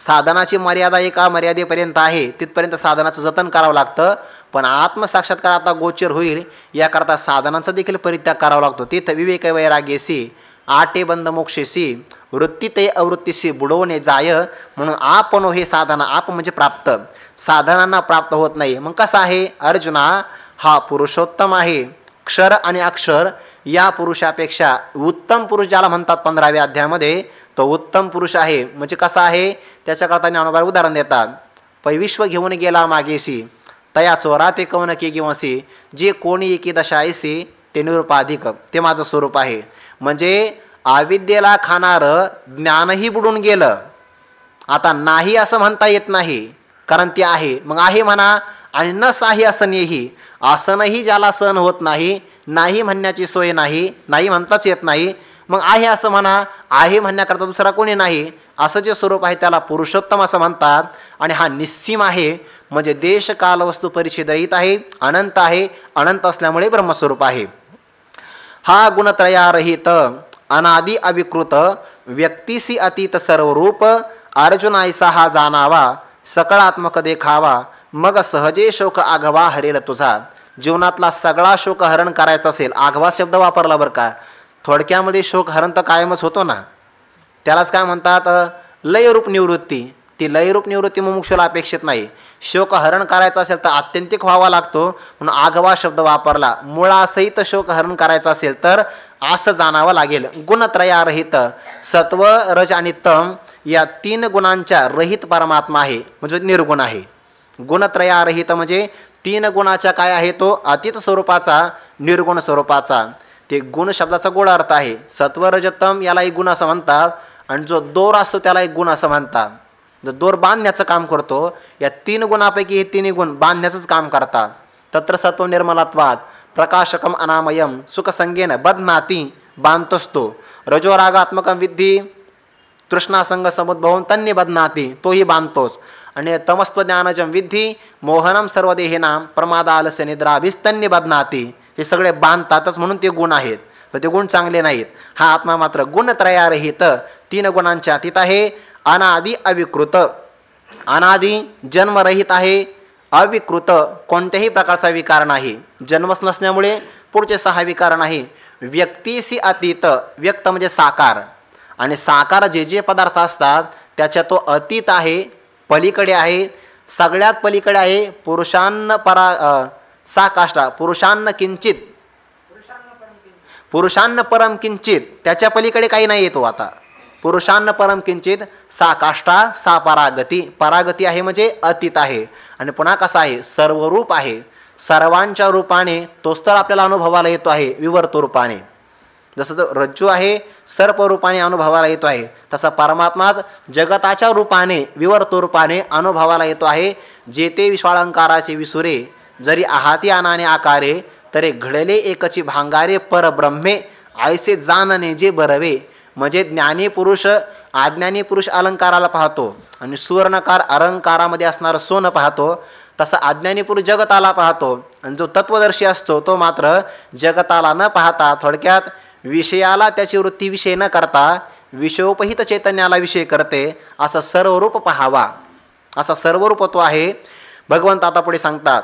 साधनाची मर्यादा एका मर्यादेपर्यंत आहे, तिथपर्यंत साधनाचं जतन करावं लागतं. पण आत्मसाक्षात्कार आता गोचर होईल याकरता साधनांचा देखील परित्याग करावा लागतो. तिथं विवेक वैराग्यसी आटे बंद मोक्षेसी वृत्ती ते अवृत्तीशी बुडवणे जाय. म्हणून आपण हे साधना, आप म्हणजे प्राप्त, साधनांना प्राप्त होत नाही. मग कसा आहे, अर्जुना हा पुरुषोत्तम आहे. क्षर आणि अक्षर या पुरुषापेक्षा उत्तम पुरुष ज्याला म्हणतात 15व्या अध्यायामध्ये, तो उत्तम पुरुष आहे. म्हणजे कसा आहे त्याच्याकरता ज्ञानोबा उदाहरण देतात. विश्व घेऊन गेला मागेशी, तया चोरा ते कवन की गिवसी, जे कोणी एकी दशायसी ते निरुपाधिक, ते माझं स्वरूप आहे. म्हणजे अविद्येला खाणारं ज्ञानही बुडून गेलं. आता नाही असं म्हणता येत नाही, कारण ते आहे. मग आहे म्हणा आणि नस आहे असं नाही. असणही ज्याला सहन होत नाही, नाही म्हणण्याची सोय नाही, नाही म्हणताच येत नाही, मग आहे असं म्हणा. आहे म्हणण्याकरता दुसरा कोणी नाही, असं जे स्वरूप आहे त्याला पुरुषोत्तम असं म्हणतात. आणि हा निस्सीम आहे, म्हणजे देश काल वस्तू परिच्छेद रहित आहे, अनंत आहे. अनंत असल्यामुळे ब्रह्मस्वरूप आहे. हा गुणत्रयारहित अनादि अविकृत व्यक्तीसी अतीत सर्वरूप, अर्जुन ऐसा हा जाणावा सकळात्मक देखावा, मग सहजे शोक आघवा हरेल तुझा. जीवनातला सगळा शोक हरण करायचा असेल, आघवा शब्द वापरला बरं का. थोडक्यामध्ये शोक हरण तर कायमच होतो ना, त्यालाच काय म्हणतात लयरूप निवृत्ती. ती लयरूप निवृत्ती मुमुक्षुला अपेक्षित नाही. शोक हरण करायचा असेल तर आत्यंतिक व्हावा लागतो, म्हणून आघवा शब्द वापरला. मुळासहित शोक हरण करायचा असेल तर असं जाणावं लागेल. गुणत्रयारहित सत्व रज आणि तम या 3 गुणांच्या रहित परमात्मा आहे, म्हणजे निर्गुण आहे. गुणत्रयारहित म्हणजे 3 गुणाच्या काय आहे, तो अतीत स्वरूपाचा, निर्गुण स्वरूपाचा. ते गुण शब्दाचा गोड अर्थ आहे. सत्व रजतम याला एक गुण असं म्हणतात, आणि जो दोर असतो त्याला एक गुण असं म्हणतात. जो दोर बांधण्याचं काम करतो, या 3 गुणापैकी हे 3 गुण बांधण्याचंच काम करतात. तत्र सत्व निर्मलत्वात प्रकाशकम अनामयम सुखसंगेन बध्नाती, बांधतोच तो. रजोरागात्मकम विद्धी तृष्णासंग समुद्भवून तन्नी बध्नाती, तोही बांधतोच. आणि तमस्त्व ज्ञानजम विद्धी मोहनम सर्वदेहिनाम प्रमादालस्य निद्राभिस्तन्नी बध्नाती, हे सगळे बांधतातच, म्हणून ते गुण आहेत. पण ते गुण चांगले नाहीत. हा आत्मा मात्र गुणत्रयारहित 3 गुणांच्या अतीत आहे. अनादि अविकृत, अनादि जन्मरहित आहे. अविकृत कोणत्याही प्रकारचा विकार नाही, जन्मच नसल्यामुळे पुढचे 6 विकार नाही. व्यक्तीशी अतीत, व्यक्त म्हणजे साकार, आणि साकार जे जे पदार्थ असतात त्याच्या तो अतीत आहे, पलीकडे आहे, सगळ्यात पलीकडे आहे. पुरुषान्न परा साकाष्ठा, पुरुषान्न किंचित, पुरुषान्न परम किंचित, त्याच्या पलीकडे काही नाही येतो. आता पुरुषान्न परम किंचित साकाष्ठा सा परागती, परागती आहे म्हणजे अतीत आहे. आणि पुन्हा कसा आहे, सर्वरूप आहे, सर्वांच्या रूपाने तोच तर आपल्याला अनुभवाला येतो आहे विवर्त रूपाने. जसं तो रज्जू आहे सर्प रूपाने अनुभवाला येतो आहे, तसा परमात्मा जगताच्या रूपाने विवर्त रूपाने अनुभवाला येतो आहे. जेते विश्वाळंकाराचे विसुरे जरी आहाती आनाने आकारे, तरे घडले एकची भांगारे परब्रह्मे ऐसे जानने जे बरवे. म्हणजे ज्ञानी पुरुष अज्ञानी पुरुष अलंकाराला पाहतो, आणि सुवर्णकार अलंकारामध्ये असणारं सोनं पाहतो, तसा अज्ञानी पुरुष जगताला पाहतो. आणि जो तत्वदर्शी असतो तो मात्र जगताला न पाहता, थोडक्यात विषयाला त्याची वृत्ती विषय न करता विषयोपहित चैतन्याला विषय करते. असं सर्वरूप पाहावा, असा सर्वरूप तो आहे. भगवंत आता पुढे सांगतात,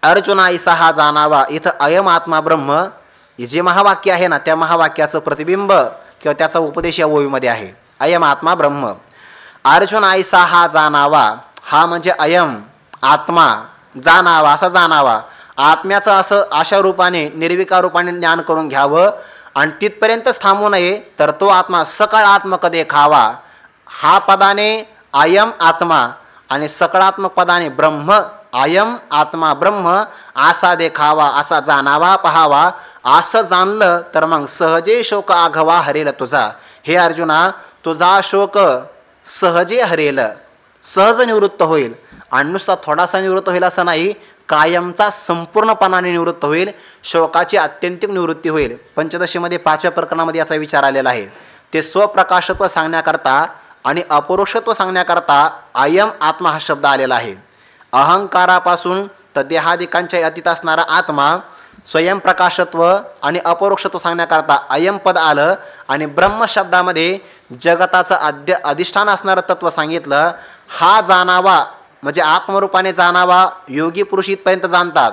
अर्जुना ऐसा हा जाणावा. इथं अयम आत्मा ब्रह्म हे जे महावाक्य आहे ना, त्या महावाक्याचं प्रतिबिंब किंवा त्याचा उपदेश या ओवीमध्ये आहे. अयम आत्मा ब्रह्म, अर्जुन ऐसा हा जाणावा. हा म्हणजे अयम आत्मा, जाणावा असा जाणावा. आत्म्याचं असं अशा रूपाने निर्विकार रूपाने ज्ञान करून घ्यावं, आणि तिथपर्यंतच थांबू नये, तर तो आत्मा सकळात्मक देखावा. हा पदाने अयम आत्मा आणि सकळात्मक पदाने ब्रह्म, अयम आत्मा ब्रह्म असा देखावा, असा जाणावा, पाहावा. असं जाणलं तर मग सहजे शोक आघवा हरेल तुझा. हे अर्जुना, तुझा शोक सहजे हरेल, सहज निवृत्त होईल. आणि नुसता थोडासा निवृत्त होईल असं नाही, कायमचा संपूर्णपणाने निवृत्त होईल. शोकाची आत्यंतिक निवृत्ती होईल. पंचदशीमध्ये 5व्या प्रकरणामध्ये याचा विचार आलेला आहे. ते स्वप्रकाशत्व सांगण्याकरता आणि अपरोक्षत्व सांगण्याकरता अयम आत्मा हा शब्द आलेला आहे. अहंकारापासून तर देहादिकांच्या अतीत असणारा आत्मा स्वयंप्रकाशत्व आणि अपरोक्षत्व सांगण्याकरता अयम पद आलं, आणि ब्रह्म शब्दामध्ये जगताचं अधिष्ठान असणारं तत्व सांगितलं. हा जाणावा म्हणजे आत्मरूपाने जाणावा योगी पुरुष इथपर्यंत जाणतात,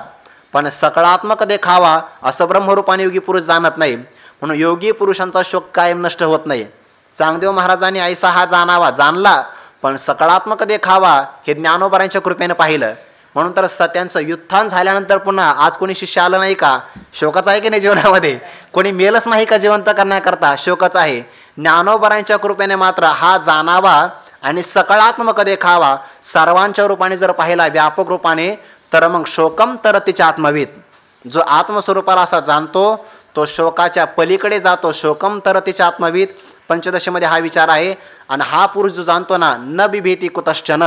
पण सकळात्मक देखावा असं ब्रह्मरूपाने योगी पुरुष जाणत नाही. म्हणून योगी पुरुषांचा शोक कायम नष्ट होत नाही. चांगदेव महाराजांनी ऐसा हा जाणावा जाणला, पण सकळात्मक देखावा हे ज्ञानोबरांच्या कृपेनं पाहिलं. म्हणून तर त्यांचं व्युत्थान झाल्यानंतर पुन्हा आज कोणी शिष्य आलं नाही का? शोकाच आहे की नाही जीवनामध्ये? कोणी मेलच नाही का जिवंत करण्याकरता? शोकच आहे. ज्ञानोबरांच्या कृपेने मात्र हा जाणावा आणि सकारात्मक देखावा सर्वांच्या रूपाने जर पाहिला व्यापक रूपाने, तर मग शोकम तर तिच्या आत्मवीत, जो आत्मस्वरूपाला असा जाणतो तो शोकाच्या पलीकडे जातो. शोकम तर तिच्या आत्मवीत पंचदशीमध्ये हा विचार आहे. आणि हा पुरुष जो जाणतो ना, न बिभेती कुतश्चन,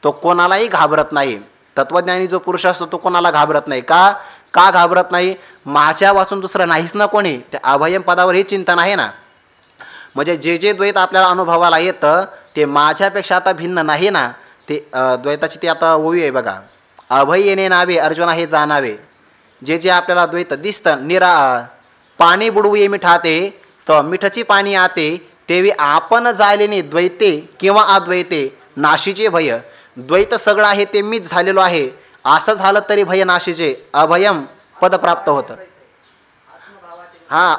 तो कोणालाही घाबरत नाही. तत्वज्ञानी जो पुरुष असतो तो कोणाला घाबरत नाही. का घाबरत नाही? माझ्या वाचून दुसरं नाहीच ना कोणी. त्या अभयम पदावर हे चिंतन आहे ना. म्हणजे जे जे द्वैत आपल्याला अनुभवाला येतं ते माझ्यापेक्षा आता भिन्न नाही ना. ते द्वैताची ती आता ओवी आहे बघा. अभय येणे नावे अर्जुना हे जाणावे. जे जे आपल्याला द्वैत दिसतं, पाणी बुडवू ये मिठाते तर मिठाची पाणी आते, तेवी आपण जायलेने द्वैते किंवा अद्वैते नाशीचे भय. द्वैत सगळं आहे ते मीच झालेलो आहे असं झालं तरी भय नाशीचे. अभयम पद प्राप्त होतं.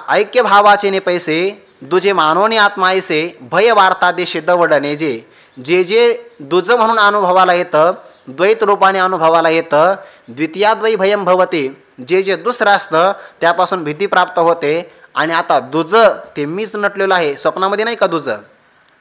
ऐक्य भावाचे ने पैसे दुजे मानवने आत्मायसे, भय वार्ता देशे दवडणे. जे जे दुज म्हणून अनुभवाला येतं, द्वैत रूपाने अनुभवाला येतं, द्वितीयाद्वै भयम भवते. जे जे दुसरं असतं त्यापासून भीती प्राप्त होते. आणि आता दुज ते मीच नटलेलं आहे. स्वप्नामध्ये नाही का दुज?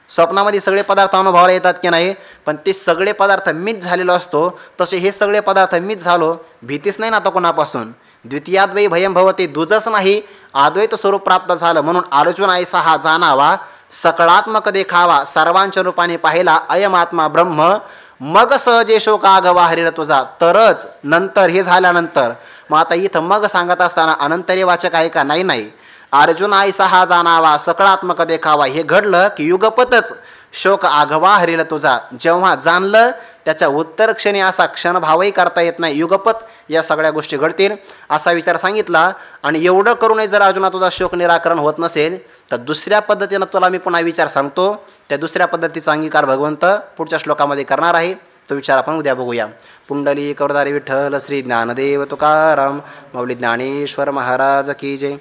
स्वप्नामध्ये सगळे पदार्थ अनुभवाला येतात की नाही? पण ते सगळे पदार्थ मीच झालेलो असतो. तसे हे सगळे पदार्थ मीच झालो. भीतीच नाही ना आता कोणापासून. द्वितीयाद्वै भयम भवते, दुजच नाही, अद्वैत स्वरूप प्राप्त झालं. म्हणून अर्जुन ऐसा हा जाणावा, सकळात्मक देखावा सर्वांच्या रूपाने पाहिला अयम आत्मा ब्रह्म. मग सहजे शोक आगवा हरिर तुझा. तरच नंतर हे झाल्यानंतर, मग आता इथं मग सांगत असताना अनंतरी वाचक आहे का? नाही. अर्जुन ऐसा हा जाणावा सकळात्मक देखावा हे घडलं की युगपतच शोक आघवा हरिल तुझा. जेव्हा जाणलं त्याच्या उत्तर क्षणी असा क्षणभावही करता येत नाही. युगपत या सगळ्या गोष्टी घडतील असा विचार सांगितला. आणि एवढं करूनही जर अर्जुना तुझा शोक निराकरण होत नसेल तर दुसऱ्या पद्धतीनं तुला मी पुन्हा विचार सांगतो. त्या दुसऱ्या पद्धतीचा अंगीकार भगवंत पुढच्या श्लोकामध्ये करणार आहे. तो विचार आपण उद्या बघूया. पुंडली करदारी विठ्ठल श्री ज्ञानदेव तुकाराम माऊली ज्ञानेश्वर महाराज की जय.